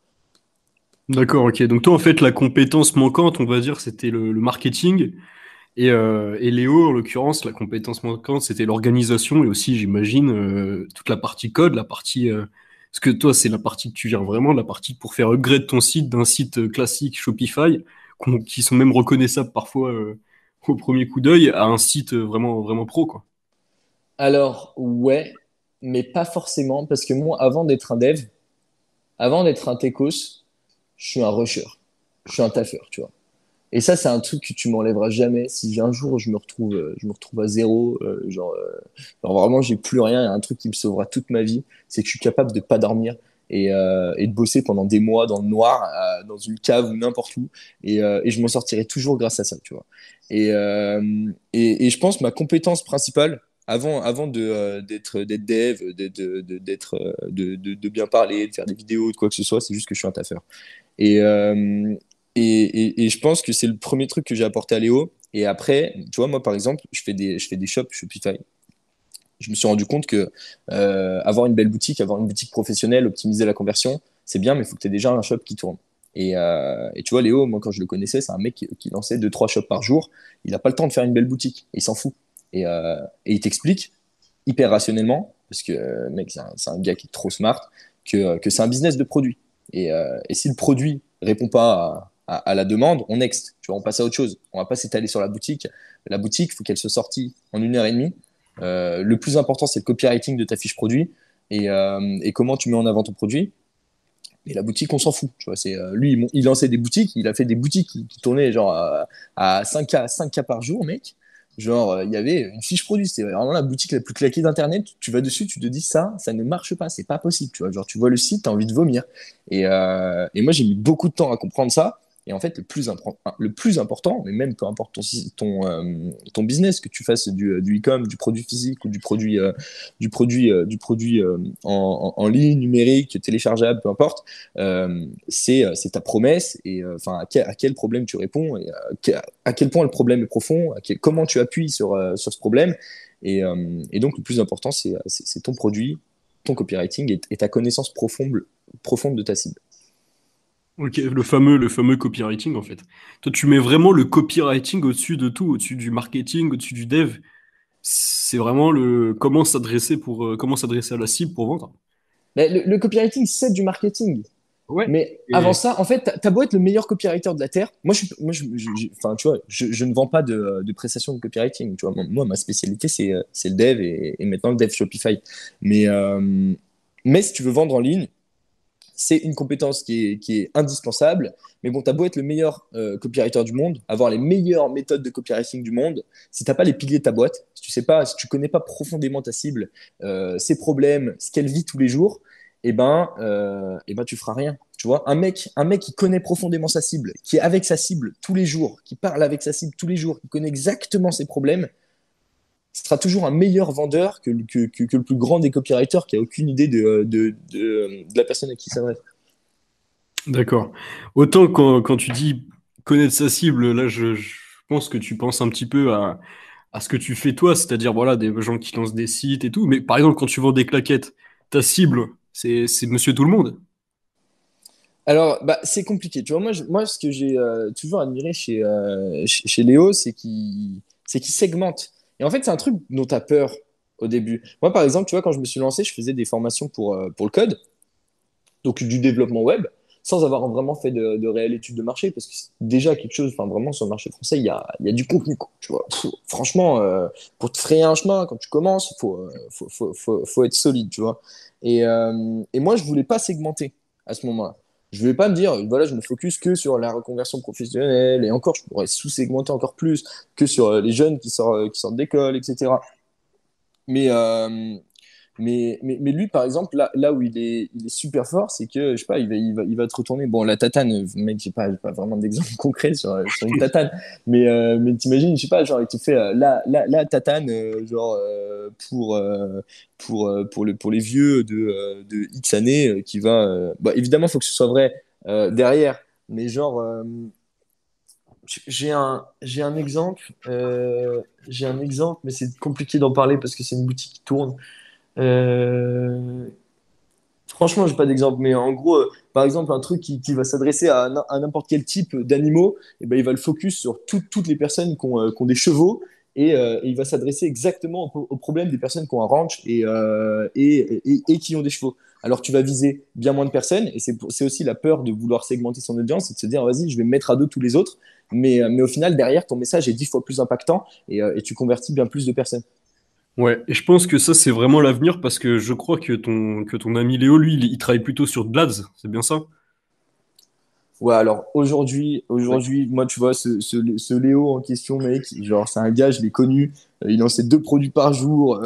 D'accord, ok. Donc toi, en fait, la compétence manquante, on va dire, c'était le marketing. Et Léo, en l'occurrence, la compétence manquante, c'était l'organisation et aussi, j'imagine, toute la partie code, la partie... parce que toi, c'est la partie que tu gères vraiment, la partie pour faire upgrade ton site d'un site classique Shopify, qui sont même reconnaissables parfois au premier coup d'œil, à un site vraiment, vraiment pro, quoi. Alors, ouais, mais pas forcément, parce que moi, avant d'être un dev, avant d'être un techos, je suis un rusher. Je suis un taffeur, tu vois. Et ça, c'est un truc que tu m'enlèveras jamais. Si un jour je me retrouve à zéro, genre vraiment, j'ai plus rien, il y a un truc qui me sauvera toute ma vie, c'est que je suis capable de pas dormir et de bosser pendant des mois dans le noir, dans une cave ou n'importe où. Et je m'en sortirai toujours grâce à ça, tu vois. Et je pense que ma compétence principale, avant d'être dev, de bien parler, de faire des vidéos, de quoi que ce soit, c'est juste que je suis un taffeur. Et, euh, et je pense que c'est le premier truc que j'ai apporté à Léo. Et après, tu vois, moi, par exemple, je fais des shops Shopify. Je me suis rendu compte que avoir une belle boutique, avoir une boutique professionnelle, optimiser la conversion, c'est bien, mais il faut que tu aies déjà un shop qui tourne. Et tu vois, Léo, moi, quand je le connaissais, c'est un mec qui lançait 2 3 shops par jour. Il n'a pas le temps de faire une belle boutique. Et il s'en fout. Et il t'explique hyper rationnellement, parce que mec, c'est un gars qui est trop smart, que c'est un business de produit. Et si le produit répond pas à la demande, on next. Tu vois, on passe à autre chose. On va pas s'étaler sur la boutique. La boutique, il faut qu'elle se sortie en 1 heure et demie. Le plus important, c'est le copywriting de ta fiche produit et comment tu mets en avant ton produit. Et la boutique, on s'en fout. Tu vois, lui, il lançait des boutiques. Il a fait des boutiques qui tournaient genre à 5K par jour, mec. Genre, il y avait une fiche produit. C'était vraiment la boutique la plus claquée d'Internet. Tu vas dessus, tu te dis ça ne marche pas. C'est pas possible. Tu vois, genre, tu vois le site, tu as envie de vomir. Et moi, j'ai mis beaucoup de temps à comprendre ça. Et en fait, le plus important, mais même peu importe ton business, que tu fasses du e-com, du produit physique ou du produit en ligne, numérique, téléchargeable, peu importe, c'est ta promesse et enfin à quel problème tu réponds et à quel point le problème est profond, comment tu appuies sur ce problème. Et donc, le plus important, c'est ton produit, ton copywriting et ta connaissance profonde de ta cible. Ok, le fameux copywriting, en fait. Toi, tu mets vraiment le copywriting au-dessus de tout, au-dessus du marketing, au-dessus du dev. C'est vraiment le comment s'adresser à la cible pour vendre. Mais le copywriting, c'est du marketing. Ouais. Mais avant Et ça, en fait, t'as beau être le meilleur copywriter de la Terre. Enfin, tu vois, je ne vends pas de prestations de copywriting. Tu vois, moi, ma spécialité, c'est le dev et maintenant le dev Shopify. Mais si tu veux vendre en ligne, c'est une compétence qui est indispensable. Mais bon, t'as beau être le meilleur copywriter du monde, avoir les meilleures méthodes de copywriting du monde, si t'as pas les piliers de ta boîte, si tu sais pas, si tu connais pas profondément ta cible, ses problèmes, ce qu'elle vit tous les jours, et ben tu feras rien. Tu vois, un mec qui connaît profondément sa cible, qui est avec sa cible tous les jours, qui parle avec sa cible tous les jours, qui connaît exactement ses problèmes, sera toujours un meilleur vendeur que le plus grand des copywriters qui a aucune idée de la personne à qui il s'adresse. d'accord. Autant quand tu dis connaître sa cible, là, je pense que tu penses un petit peu à ce que tu fais toi, c'est-à-dire voilà, des gens qui lancent des sites et tout. Mais par exemple, quand tu vends des claquettes, ta cible, c'est monsieur tout le monde. Alors, bah, c'est compliqué. Tu vois, moi ce que j'ai toujours admiré chez Léo, c'est qu'il segmente. Et en fait, c'est un truc dont tu as peur au début. Moi, par exemple, tu vois, quand je me suis lancé, je faisais des formations pour le code, donc du développement web, sans avoir vraiment fait de réelle étude de marché, parce que c'est déjà quelque chose, enfin, vraiment, sur le marché français, il y a du contenu, quoi, tu vois. Franchement, pour te frayer un chemin, quand tu commences, faut être solide, tu vois. Et moi, je voulais pas segmenter à ce moment-là. Je voulais pas me dire, voilà, je me focus que sur la reconversion professionnelle, et encore, je pourrais sous-segmenter encore plus que sur les jeunes qui sortent d'école, etc. Mais, Mais lui, par exemple, là où il est super fort, c'est que, je sais pas, il va te retourner. Bon, la tatane, mec, j'ai pas vraiment d'exemple concret sur une tatane, mais t'imagines, je sais pas, genre, il te fait la tatane, genre, pour les vieux de X années, qui va. Bah, évidemment, il faut que ce soit vrai derrière, mais genre. J'ai un exemple, mais c'est compliqué d'en parler parce que c'est une boutique qui tourne. Euh, Franchement, j'ai pas d'exemple, mais en gros, par exemple, un truc qui va s'adresser à n'importe quel type d'animaux, et ben, il va le focus sur toutes les personnes qui ont des chevaux, et il va s'adresser exactement au problème des personnes qui ont un ranch et qui ont des chevaux. Alors, tu vas viser bien moins de personnes, et c'est aussi la peur de vouloir segmenter son audience, c'est de se dire, vas-y, je vais me mettre à dos tous les autres, mais au final, derrière, ton message est 10 fois plus impactant, et tu convertis bien plus de personnes. Ouais, et je pense que ça, c'est vraiment l'avenir parce que je crois que ton ami Léo, lui, il travaille plutôt sur Blaze, c'est bien ça? Ouais, alors aujourd'hui, moi, tu vois, ce Léo en question, mec, genre, c'est un gars, je l'ai connu, il lançait 2 produits par jour,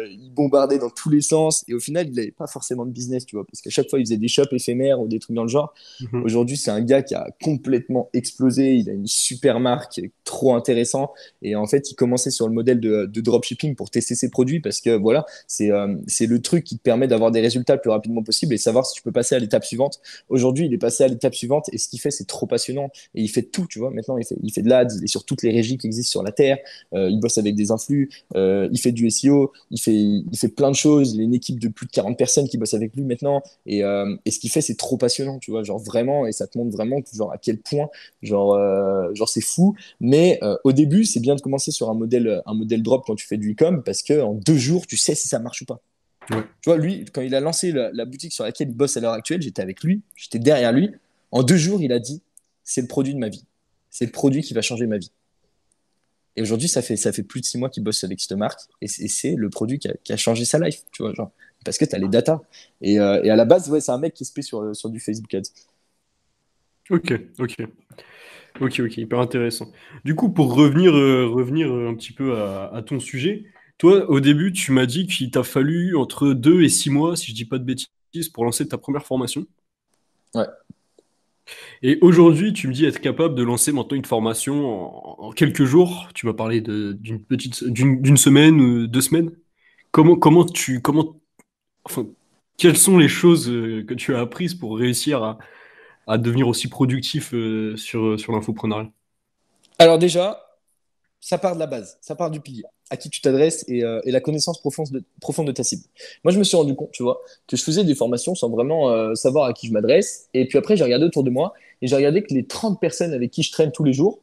il bombardait dans tous les sens, et au final, il n'avait pas forcément de business, tu vois, parce qu'à chaque fois, il faisait des shops éphémères ou des trucs dans le genre. Mhm. Aujourd'hui, c'est un gars qui a complètement explosé, il a une super marque, trop intéressant, et en fait, il commençait sur le modèle de dropshipping pour tester ses produits, parce que voilà, c'est le truc qui te permet d'avoir des résultats le plus rapidement possible et savoir si tu peux passer à l'étape suivante. Aujourd'hui, il est passé à l'étape suivante et ce qu'il fait, c'est trop passionnant. Et il fait tout, tu vois. Maintenant, il fait de l'ads, il est sur toutes les régies qui existent sur la Terre. Il bosse avec des influx, il fait du SEO, il fait plein de choses. Il a une équipe de plus de 40 personnes qui bossent avec lui maintenant. Et ce qu'il fait, c'est trop passionnant, tu vois. Genre vraiment, et ça te montre vraiment genre, à quel point, genre c'est fou. Mais au début, c'est bien de commencer sur un modèle drop quand tu fais du e-com parce qu'en 2 jours, tu sais si ça marche ou pas. Ouais. Tu vois, lui, quand il a lancé la boutique sur laquelle il bosse à l'heure actuelle, j'étais avec lui, j'étais derrière lui. En 2 jours, il a dit, c'est le produit de ma vie. C'est le produit qui va changer ma vie. Et aujourd'hui, ça fait plus de 6 mois qu'il bosse avec cette marque. Et c'est le produit qui a changé sa life, tu vois, genre. Parce que tu as les datas. Et à la base, ouais, c'est un mec qui se paie sur du Facebook Ads. Ok, ok. Ok, ok, hyper intéressant. Du coup, pour revenir un petit peu à ton sujet, toi, au début, tu m'as dit qu'il t'a fallu entre 2 et 6 mois, si je dis pas de bêtises, pour lancer ta première formation. Ouais. Et aujourd'hui, tu me dis être capable de lancer maintenant une formation en quelques jours. Tu m'as parlé d'une semaine ou 2 semaines. Enfin, quelles sont les choses que tu as apprises pour réussir à devenir aussi productif sur l'infoprenariat? Alors déjà, ça part de la base, ça part du pilier, à qui tu t'adresses et la connaissance profonde de ta cible. Moi, je me suis rendu compte, tu vois, que je faisais des formations sans vraiment savoir à qui je m'adresse. Et puis après, j'ai regardé autour de moi et j'ai regardé que les 30 personnes avec qui je traîne tous les jours,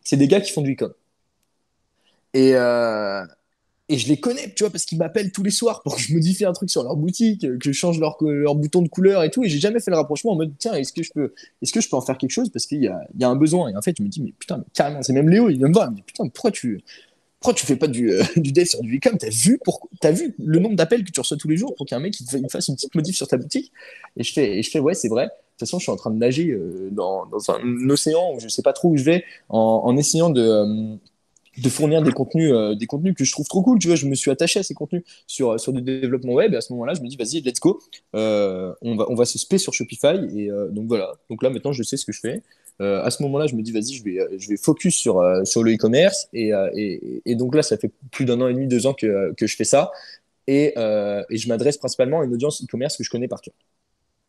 c'est des gars qui font du e-com. Et, euh, et je les connais, tu vois, parce qu'ils m'appellent tous les soirs pour que je modifie un truc sur leur boutique, que je change leur bouton de couleur et tout. Et j'ai jamais fait le rapprochement en mode, tiens, est-ce que je peux en faire quelque chose parce qu'il y a un besoin. Et en fait, je me dis, mais putain, mais carrément, c'est même Léo, il vient me voir, il me dit, putain, pourquoi tu fais pas du dev sur du e-com? T'as vu le nombre d'appels que tu reçois tous les jours pour qu'un mec il fasse une petite modif sur ta boutique? Et je fais ouais, c'est vrai. De toute façon, je suis en train de nager dans un océan où je sais pas trop où je vais en essayant de fournir des contenus que je trouve trop cool. Tu vois, je me suis attaché à ces contenus sur du développement web. Et à ce moment-là, je me dis, vas-y, let's go. On va se spé sur Shopify. Et donc voilà. Donc là, maintenant, je sais ce que je fais. À ce moment-là, je me dis, vas-y, je vais focus sur le e-commerce. Et donc là, ça fait plus d'1 an et demi, 2 ans que je fais ça. Et je m'adresse principalement à une audience e-commerce que je connais par cœur.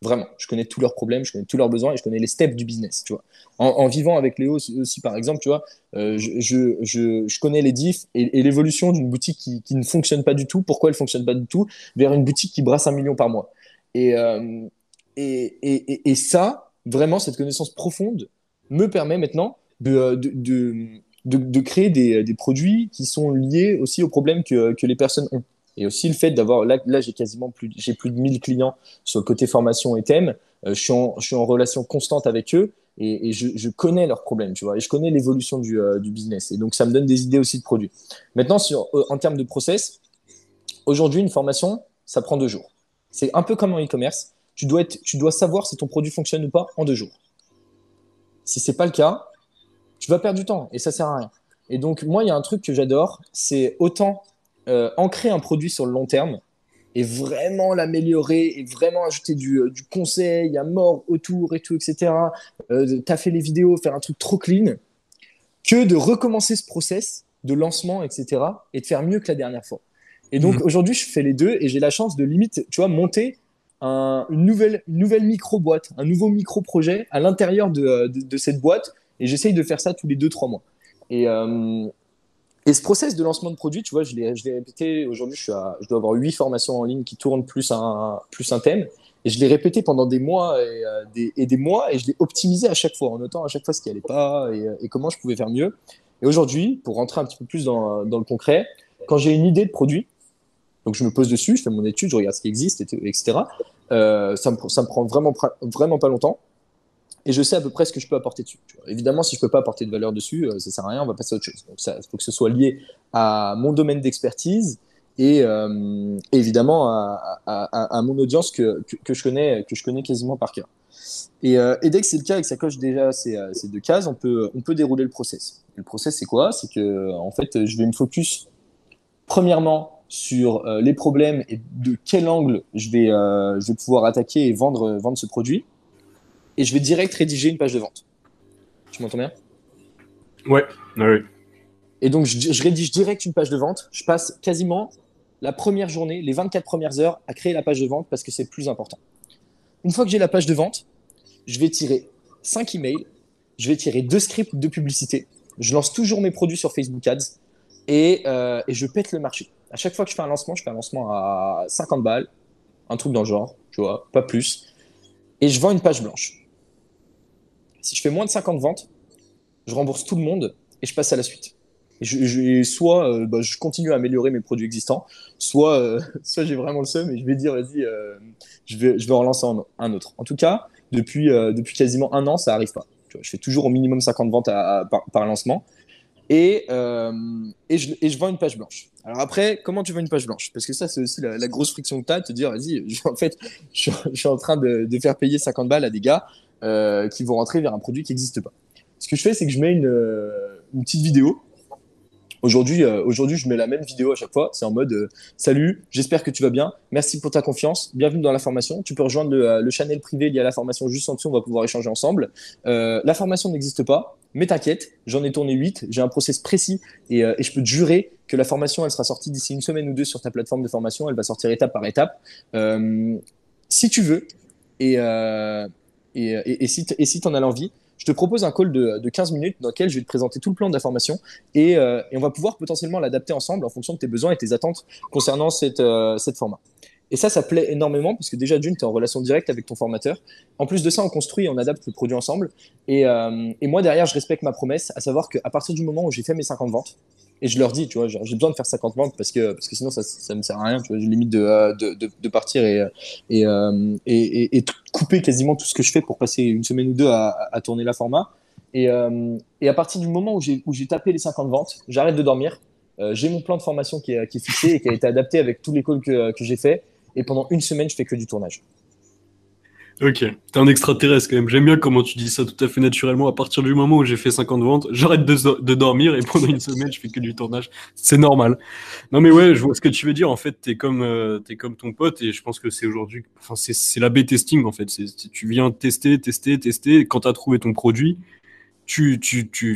Vraiment, je connais tous leurs problèmes, je connais tous leurs besoins et je connais les steps du business, tu vois. En vivant avec Léo aussi, par exemple, tu vois, je connais les diffs et l'évolution d'une boutique qui ne fonctionne pas du tout, pourquoi elle ne fonctionne pas du tout, vers une boutique qui brasse 1 million par mois. Et, euh, et ça, vraiment, cette connaissance profonde me permet maintenant de créer des produits qui sont liés aussi aux problèmes que les personnes ont. Et aussi le fait d'avoir, là j'ai plus de 1000 clients sur le côté formation et thème. Je suis en relation constante avec eux et je connais leurs problèmes, tu vois, et je connais l'évolution du business. Et donc, ça me donne des idées aussi de produits. Maintenant, en termes de process, aujourd'hui, une formation, ça prend 2 jours. C'est un peu comme en e-commerce. Tu dois savoir si ton produit fonctionne ou pas en 2 jours. Si c'est pas le cas, tu vas perdre du temps et ça sert à rien. Et donc, moi, il y a un truc que j'adore, c'est autant ancrer un produit sur le long terme et vraiment l'améliorer et vraiment ajouter du conseil à mort autour et tout, etc. Taffer les vidéos, faire un truc trop clean, que de recommencer ce process de lancement, etc. et de faire mieux que la dernière fois. Et donc aujourd'hui, je fais les deux et j'ai la chance de limite, tu vois, monter une nouvelle micro-boîte, un nouveau micro-projet à l'intérieur de cette boîte et j'essaye de faire ça tous les 2-3 mois. Et, et ce process de lancement de produit, tu vois, je l'ai répété. Aujourd'hui, je dois avoir 8 formations en ligne qui tournent plus un thème. Et je l'ai répété pendant des mois et des mois et je l'ai optimisé à chaque fois en notant à chaque fois ce qui allait pas et comment je pouvais faire mieux. Et aujourd'hui, pour rentrer un petit peu plus dans le concret, quand j'ai une idée de produit, donc je me pose dessus, je fais mon étude, je regarde ce qui existe, etc. Ça me prend vraiment pas longtemps. Et je sais à peu près ce que je peux apporter dessus. Tu vois. Évidemment, si je peux pas apporter de valeur dessus, ça sert à rien, on va passer à autre chose. Donc ça, il faut que ce soit lié à mon domaine d'expertise et évidemment à mon audience que je connais quasiment par cœur. Et dès que c'est le cas et que ça coche déjà ces 2 cases, on peut dérouler le process. Et le process, c'est quoi? C'est que en fait, je vais me focus premièrement sur les problèmes et de quel angle je vais pouvoir attaquer et vendre ce produit. Et je vais direct rédiger une page de vente. Tu m'entends bien? Ouais. Et donc, je rédige direct une page de vente. Je passe quasiment la première journée, les 24 premières heures, à créer la page de vente parce que c'est le plus important. Une fois que j'ai la page de vente, je vais tirer 5 emails, je vais tirer 2 scripts de publicité. Je lance toujours mes produits sur Facebook Ads et je pète le marché. À chaque fois que je fais un lancement à 50 balles, un truc dans le genre, tu vois, pas plus. Et je vends une page blanche. Si je fais moins de 50 ventes, je rembourse tout le monde et je passe à la suite. Et soit je continue à améliorer mes produits existants, soit j'ai vraiment le seum et je vais dire vas-y, je vais en relancer un autre. En tout cas, depuis quasiment un an, ça arrive pas. Tu vois, je fais toujours au minimum 50 ventes par lancement et je vends une page blanche. Alors après, comment tu vends une page blanche? Parce que ça, c'est aussi la grosse friction que tu as, de te dire vas-y, en fait, je suis en train de faire payer 50 balles à des gars qui vont rentrer vers un produit qui n'existe pas. Ce que je fais, c'est que je mets une petite vidéo. Aujourd'hui, je mets la même vidéo à chaque fois. C'est en mode salut, j'espère que tu vas bien. Merci pour ta confiance. Bienvenue dans la formation. Tu peux rejoindre le channel privé lié à la formation juste en dessous. On va pouvoir échanger ensemble. La formation n'existe pas, mais t'inquiète, j'en ai tourné 8. J'ai un process précis et je peux te jurer que la formation, elle sera sortie d'ici une semaine ou deux sur ta plateforme de formation. Elle va sortir étape par étape. Si tu veux et si tu en as l'envie, je te propose un call de 15 minutes dans lequel je vais te présenter tout le plan de la formation et on va pouvoir potentiellement l'adapter ensemble en fonction de tes besoins et tes attentes concernant cette format. Et ça plaît énormément parce que déjà, d'une, tu es en relation directe avec ton formateur. En plus de ça, on construit et on adapte le produit ensemble. Et moi, derrière, je respecte ma promesse, à savoir qu'à partir du moment où j'ai fait mes 50 ventes, et je leur dis, tu vois, genre, j'ai besoin de faire 50 ventes parce que sinon, ça me sert à rien. Tu vois, j'ai limite de partir et couper quasiment tout ce que je fais pour passer une semaine ou deux à tourner la format. Et à partir du moment où j'ai tapé les 50 ventes, j'arrête de dormir. J'ai mon plan de formation qui est fixé et qui a été adapté avec tous les calls que j'ai fait. Et pendant une semaine, je fais que du tournage. Ok, t'es un extraterrestre quand même. J'aime bien comment tu dis ça tout à fait naturellement. À partir du moment où j'ai fait 50 ventes, j'arrête de dormir et pendant une semaine, je fais que du tournage. C'est normal. Non mais ouais, je vois ce que tu veux dire. En fait, t'es comme ton pote et je pense que c'est aujourd'hui, enfin c'est l'A/B testing en fait. Tu viens tester. Et quand t'as trouvé ton produit,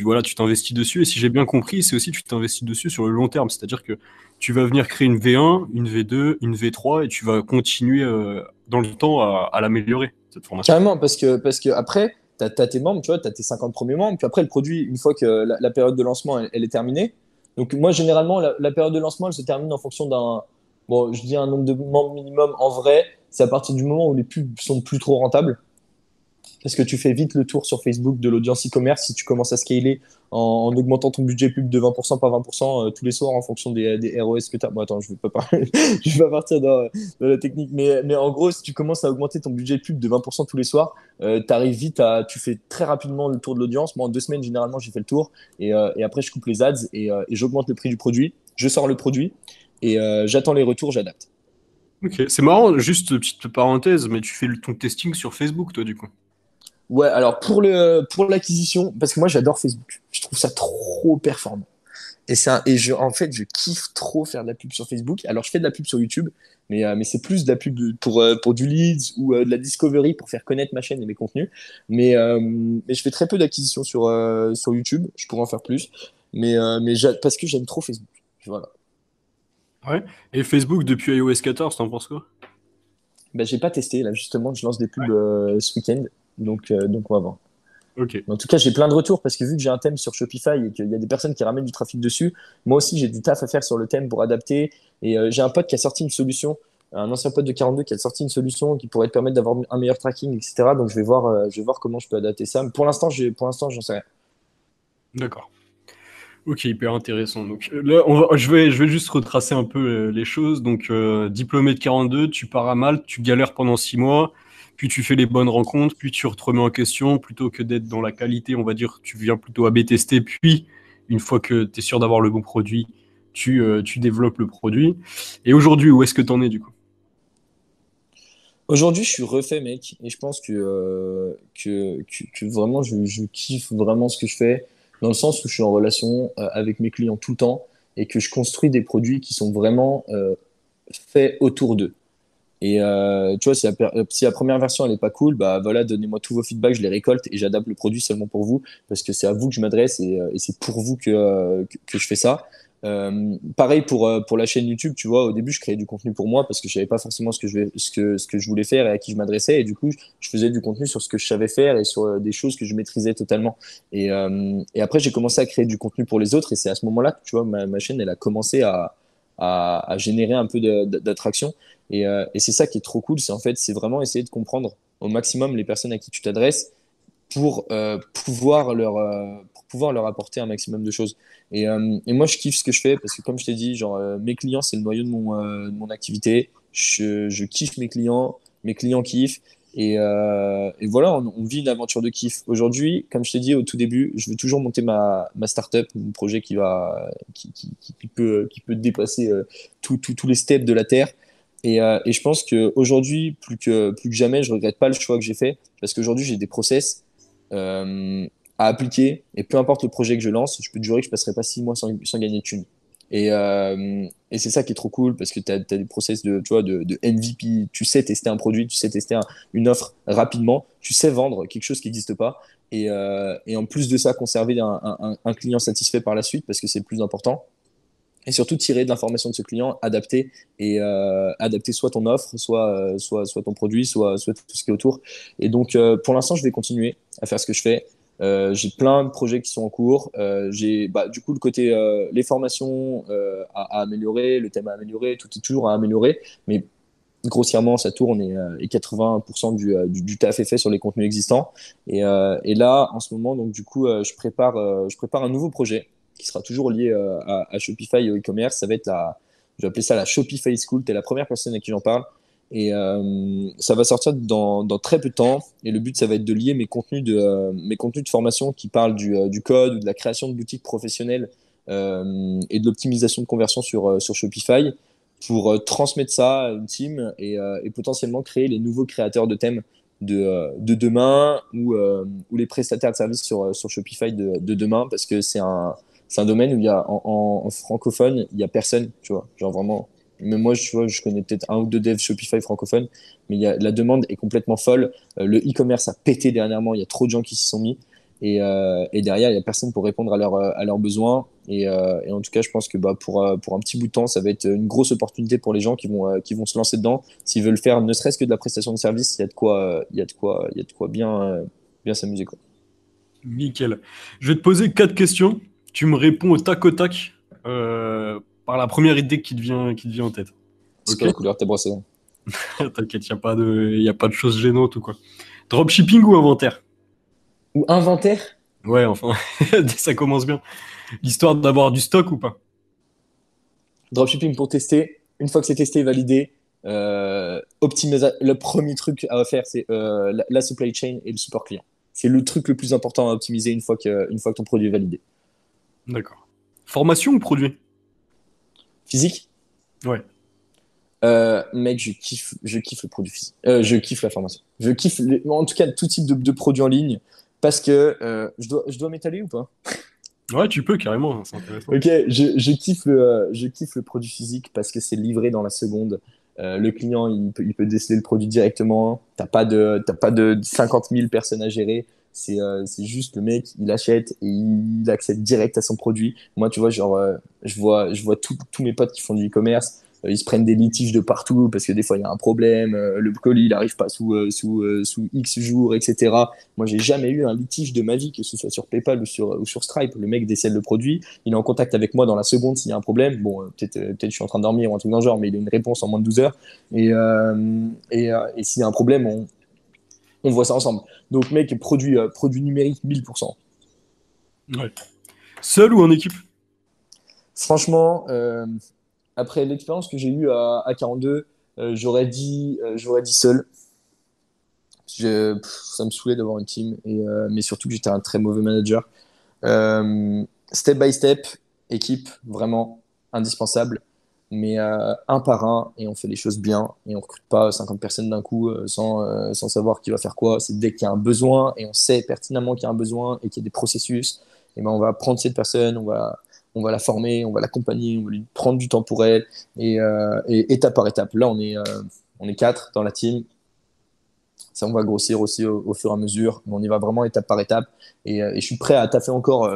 voilà, tu t'investis dessus. Et si j'ai bien compris, c'est aussi tu t'investis dessus sur le long terme. C'est-à-dire que tu vas venir créer une V1, une V2, une V3 et tu vas continuer dans le temps à l'améliorer, cette formation. Carrément, parce que après, tu as tes membres, tu vois, tu as tes 50 premiers membres. Puis après, le produit, une fois que la période de lancement, elle est terminée. Donc moi, généralement, la période de lancement, elle se termine en fonction bon, je dis un nombre de membres minimum. En vrai, c'est à partir du moment où les pubs sont plus trop rentables. Parce que tu fais vite le tour sur Facebook de l'audience e-commerce si tu commences à scaler en augmentant ton budget pub de 20% par 20% tous les soirs en fonction des ROS que tu as. Bon, attends, je vais pas partir dans la technique, mais en gros, si tu commences à augmenter ton budget pub de 20% tous les soirs, tu arrives vite tu fais très rapidement le tour de l'audience. Moi, en 2 semaines, généralement, j'ai fait le tour et après, je coupe les ads et j'augmente le prix du produit. Je sors le produit et j'attends les retours, j'adapte. Ok, c'est marrant, juste petite parenthèse, mais tu fais ton testing sur Facebook, toi, du coup. Ouais, alors pour l'acquisition, parce que moi j'adore Facebook, je trouve ça trop performant. En fait, je kiffe trop faire de la pub sur Facebook. Alors, je fais de la pub sur YouTube, mais c'est plus de la pub pour du leads ou de la discovery pour faire connaître ma chaîne et mes contenus. Mais je fais très peu d'acquisitions sur YouTube. Je pourrais en faire plus. Parce que j'aime trop Facebook. Voilà. Ouais. Et Facebook depuis iOS 14, t'en penses quoi? Ben, j'ai pas testé. Là, justement, je lance des pubs ce week-end. Donc, on va voir. Ok. En tout cas, j'ai plein de retours parce que vu que j'ai un thème sur Shopify et qu'il y a des personnes qui ramènent du trafic dessus, moi aussi j'ai du taf à faire sur le thème pour adapter. Et j'ai un pote qui a sorti une solution, un ancien pote de 42 qui a sorti une solution qui pourrait te permettre d'avoir un meilleur tracking, etc. Donc je vais voir comment je peux adapter ça. Mais pour l'instant, j'en sais rien. D'accord. Ok, hyper intéressant. Donc là, je vais juste retracer un peu les choses. Donc, diplômé de 42, tu pars à Malte, tu galères pendant 6 mois, puis tu fais les bonnes rencontres, puis tu te remets en question, plutôt que d'être dans la qualité, on va dire, tu viens plutôt à B tester, puis une fois que tu es sûr d'avoir le bon produit, tu développes le produit. Et aujourd'hui, où est-ce que tu en es du coup? Aujourd'hui, je suis refait, mec, et je pense que vraiment, je kiffe vraiment ce que je fais, dans le sens où je suis en relation avec mes clients tout le temps et que je construis des produits qui sont vraiment faits autour d'eux. Et tu vois, si la première version elle est pas cool, bah voilà, donnez-moi tous vos feedbacks, je les récolte et j'adapte le produit seulement pour vous parce que c'est à vous que je m'adresse et c'est pour vous que je fais ça. Pareil pour la chaîne YouTube, tu vois, au début je créais du contenu pour moi parce que je savais pas forcément ce que je voulais faire et à qui je m'adressais et du coup je faisais du contenu sur ce que je savais faire et sur des choses que je maîtrisais totalement. Et après j'ai commencé à créer du contenu pour les autres et c'est à ce moment-là que tu vois ma chaîne elle a commencé à générer un peu d'attraction. Et c'est ça qui est trop cool, c'est en fait, c'est vraiment essayer de comprendre au maximum les personnes à qui tu t'adresses pour pouvoir leur apporter un maximum de choses. Et moi, je kiffe ce que je fais parce que, comme je t'ai dit, genre, mes clients, c'est le noyau de mon activité. Je kiffe mes clients kiffent. Et voilà, on vit une aventure de kiff. Aujourd'hui, comme je t'ai dit au tout début, je veux toujours monter ma startup, mon projet qui peut dépasser tous les steps de la Terre. Et je pense qu'aujourd'hui, plus que jamais, je regrette pas le choix que j'ai fait parce qu'aujourd'hui, j'ai des process à appliquer et peu importe le projet que je lance, je peux te jurer que je passerai pas 6 mois sans gagner de thunes. Et c'est ça qui est trop cool parce que tu as des process tu vois, de MVP. Tu sais tester un produit, tu sais tester une offre rapidement, tu sais vendre quelque chose qui n'existe pas. Et en plus de ça, conserver un client satisfait par la suite parce que c'est le plus important et surtout tirer de l'information de ce client, adapter soit ton offre, soit ton produit, soit tout ce qui est autour. Et donc, pour l'instant, je vais continuer à faire ce que je fais. J'ai plein de projets qui sont en cours. Du coup le côté les formations à améliorer, le thème à améliorer, tout est toujours à améliorer, mais grossièrement ça tourne et 80% du taf est fait sur les contenus existants. Et là en ce moment donc du coup je prépare un nouveau projet qui sera toujours lié à Shopify et au e-commerce. Ça va être je vais appeler ça la Shopify School. Tu es la première personne à qui j'en parle. Et ça va sortir dans très peu de temps. Et le but, ça va être de lier mes contenus de formation qui parlent du code ou de la création de boutiques professionnelles et de l'optimisation de conversion sur Shopify pour transmettre ça à une team et potentiellement créer les nouveaux créateurs de thèmes de demain ou les prestataires de services sur Shopify de demain parce que c'est un domaine où il y a en francophone, il y a personne, tu vois, genre vraiment. Même moi, tu vois, je connais peut-être un ou deux devs Shopify francophones, mais la demande est complètement folle. Le e-commerce a pété dernièrement, il y a trop de gens qui s'y sont mis. Et derrière, il n'y a personne pour répondre à leurs besoins. Et en tout cas, je pense que pour un petit bout de temps, ça va être une grosse opportunité pour les gens qui vont se lancer dedans. S'ils veulent faire ne serait-ce que de la prestation de service, il y a de quoi bien s'amuser, quoi. Nickel. Je vais te poser 4 questions. Tu me réponds au tac par la première idée qui te vient en tête. C'est Ok? quoi la couleur de tes brosses à dents? T'inquiète, y a pas de choses gênantes ou quoi. Dropshipping ou inventaire? Ou inventaire? Ouais, enfin, ça commence bien. Histoire d'avoir du stock ou pas? Dropshipping pour tester. Une fois que c'est testé et validé, le premier truc à faire, c'est la supply chain et le support client. C'est le truc le plus important à optimiser une fois que ton produit est validé. D'accord. Formation ou produit? Physique, Ouais. mec, je kiffe le produit physique. Je kiffe la formation. Je kiffe, en tout cas, tout type de produit en ligne parce que je dois m'étaler ou pas? Ouais, tu peux carrément, c'est intéressant. Ok, je kiffe le produit physique parce que c'est livré dans la seconde. Le client, il peut déceler le produit directement. T'as pas de 50 000 personnes à gérer. C'est juste le mec, il achète et il accède direct à son produit. Moi, tu vois, genre, je vois tous mes potes qui font du e-commerce. Ils se prennent des litiges de partout parce que des fois, il y a un problème. Le colis, il n'arrive pas sous X jours, etc. Moi, j'ai jamais eu un litige de ma vie, que ce soit sur PayPal ou sur Stripe. Le mec décèle le produit, il est en contact avec moi dans la seconde s'il y a un problème. Bon, peut-être je suis en train de dormir ou un truc dans le genre, mais il a une réponse en moins de 12 heures. Et s'il y a un problème, on voit ça ensemble. Donc, mec, produit numérique 1000%. Ouais. Seul ou en équipe? Franchement, après l'expérience que j'ai eue à 42, j'aurais dit seul. Ça me saoulait d'avoir une team, mais surtout que j'étais un très mauvais manager. Step by step, équipe, vraiment indispensable, mais un par un, et on fait les choses bien, et on recrute pas 50 personnes d'un coup sans savoir qui va faire quoi. C'est dès qu'il y a un besoin, et on sait pertinemment qu'il y a un besoin, et qu'il y a des processus, et ben on va prendre cette personne, on va la former, on va l'accompagner, on va lui prendre du temps pour elle, et étape par étape. Là, on est quatre dans la team, ça, on va grossir aussi au fur et à mesure, mais on y va vraiment étape par étape. Et je suis prêt à taffer encore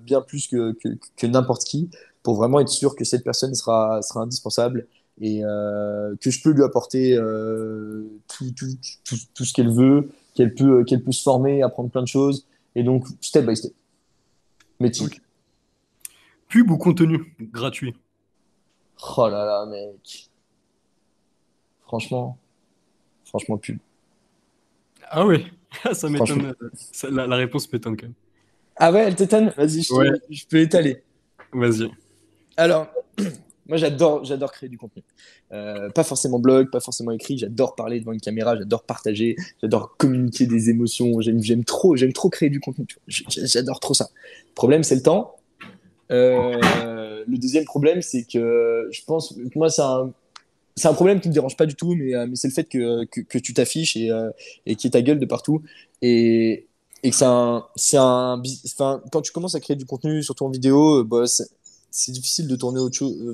bien plus que n'importe qui pour vraiment être sûr que cette personne sera indispensable et que je peux lui apporter tout ce qu'elle veut, qu'elle peut se former, apprendre plein de choses. Et donc, step by step. Métier. Ok. Pub ou contenu gratuit? Oh là là, mec. Franchement, franchement, pub. Ah ouais, ça Franchement. m'étonne. La réponse m'étonne quand même. Ah ouais, elle t'étonne? Vas-y, Ouais, je peux étaler. vas-y. Alors, moi, j'adore créer du contenu. Pas forcément blog, pas forcément écrit. J'adore parler devant une caméra, j'adore partager, j'adore communiquer des émotions. J'aime trop créer du contenu. Tu vois. J'adore trop ça. Le problème, c'est le temps. Le deuxième problème, c'est que je pense, moi, c'est un problème qui me dérange pas du tout, mais c'est le fait que tu t'affiches et qu'il y ait ta gueule de partout. Et, et que enfin, quand tu commences à créer du contenu, surtout en vidéo, bah, c'est difficile de tourner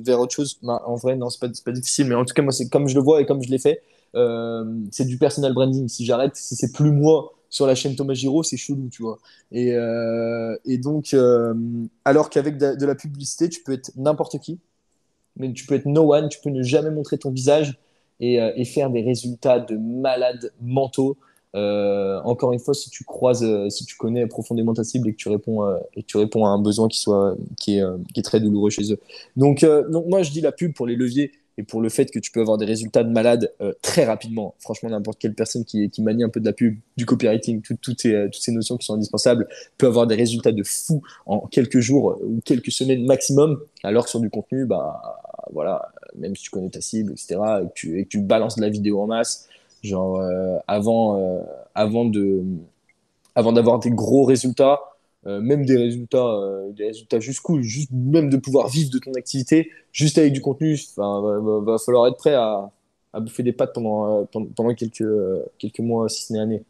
vers autre chose. Bah, en vrai, non, c'est pas difficile, mais en tout cas, moi, c'est comme je le vois et comme je l'ai fait, c'est du personal branding. Si j'arrête, si c'est plus moi sur la chaîne Thomas Giraud, c'est chelou, tu vois. Et donc, alors qu'avec de la publicité, tu peux être n'importe qui, mais tu peux être no one, tu peux ne jamais montrer ton visage et faire des résultats de malades mentaux. Encore une fois, si tu connais profondément ta cible et que tu réponds à un besoin qui est très douloureux chez eux. Donc moi, je dis la pub pour les leviers et pour le fait que tu peux avoir des résultats de malades très rapidement. Franchement, n'importe quelle personne qui manie un peu de la pub, du copywriting, toutes ces notions qui sont indispensables, peut avoir des résultats de fou en quelques jours ou quelques semaines maximum, alors que sur du contenu, bah voilà, même si tu connais ta cible, etc., et que tu balances de la vidéo en masse, genre avant de, avant d'avoir des gros résultats, même des résultats juste cool, juste même de pouvoir vivre de ton activité, juste avec du contenu, enfin, va falloir être prêt à bouffer des pâtes pendant quelques mois, si ce n'est années.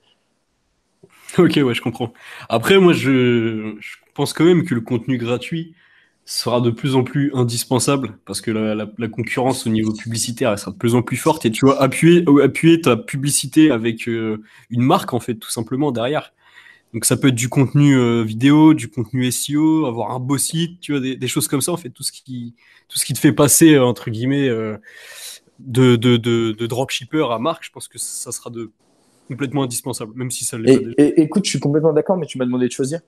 Ok, ouais, je comprends. Après, moi, je pense quand même que le contenu gratuit sera de plus en plus indispensable parce que la concurrence au niveau publicitaire, elle sera de plus en plus forte et tu vois, appuyer ta publicité avec une marque, en fait, tout simplement derrière. Donc, ça peut être du contenu vidéo, du contenu SEO, avoir un beau site, tu vois, des choses comme ça, en fait, tout ce qui te fait passer, entre guillemets, de dropshipper à marque, je pense que ça sera complètement indispensable, même si ça ne l'est pas déjà. Écoute, je suis complètement d'accord, mais tu m'as demandé de choisir.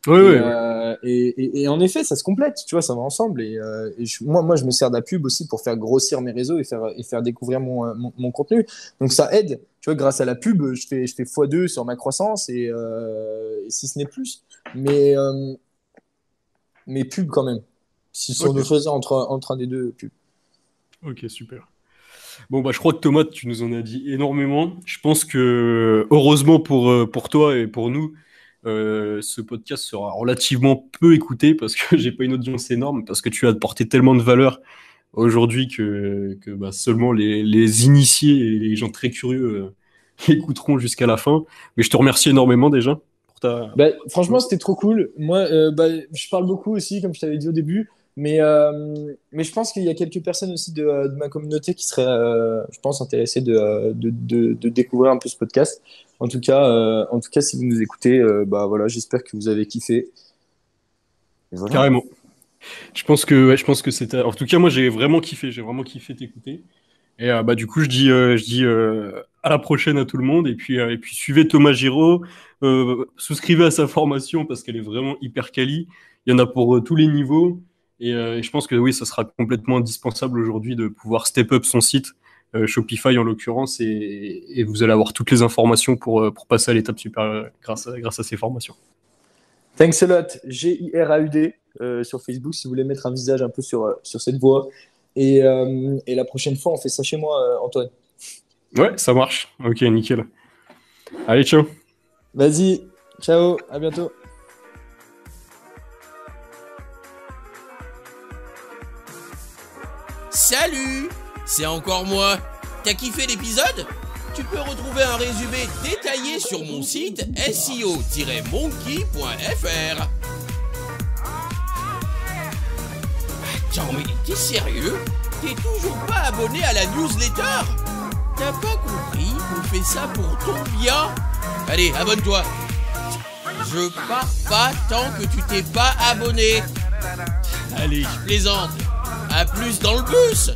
Ouais, ouais, ouais. Et en effet, ça se complète, tu vois, ça va ensemble. Moi, je me sers de la pub aussi pour faire grossir mes réseaux et faire découvrir mon contenu. Donc, ça aide. Tu vois, grâce à la pub, je fais x2 sur ma croissance et si ce n'est plus. Mais pub quand même. Si on Ok, doit choisir entre un des deux, pub. ok, super. Bon, bah, je crois que Thomas, tu nous en as dit énormément. Je pense que, heureusement pour toi et pour nous, ce podcast sera relativement peu écouté parce que j'ai pas une audience énorme, parce que tu as apporté tellement de valeur aujourd'hui que bah, seulement les initiés et les gens très curieux écouteront jusqu'à la fin. Mais je te remercie énormément déjà ta... Franchement, c'était trop cool. Moi, je parle beaucoup aussi, comme je t'avais dit au début. Mais je pense qu'il y a quelques personnes aussi de ma communauté qui seraient, je pense, intéressées de découvrir un peu ce podcast. En tout cas, si vous nous écoutez, voilà, j'espère que vous avez kiffé. Et voilà. Carrément. Je pense que c'était... En tout cas, moi, j'ai vraiment kiffé t'écouter. Et du coup, je dis à la prochaine à tout le monde. Et puis suivez Thomas Giraud. Souscrivez à sa formation parce qu'elle est vraiment hyper quali. Il y en a pour tous les niveaux. Et je pense que oui, ça sera complètement indispensable aujourd'hui de pouvoir step up son site, Shopify en l'occurrence, et vous allez avoir toutes les informations pour passer à l'étape supérieure grâce à ces formations. Thanks a lot, GIRAUD sur Facebook, si vous voulez mettre un visage un peu sur cette voix. Et la prochaine fois, on fait ça chez moi, Antoine. Ouais, ça marche. Ok, nickel. Allez, ciao. Vas-y, ciao, à bientôt. Salut, c'est encore moi. T'as kiffé l'épisode ? Tu peux retrouver un résumé détaillé sur mon site seo-monkey.fr. Attends, mais t'es sérieux ? T'es toujours pas abonné à la newsletter ? T'as pas compris qu'on fait ça pour ton bien ? Allez, abonne-toi. Je pars pas tant que tu t'es pas abonné. Allez, je plaisante. À plus dans le bus.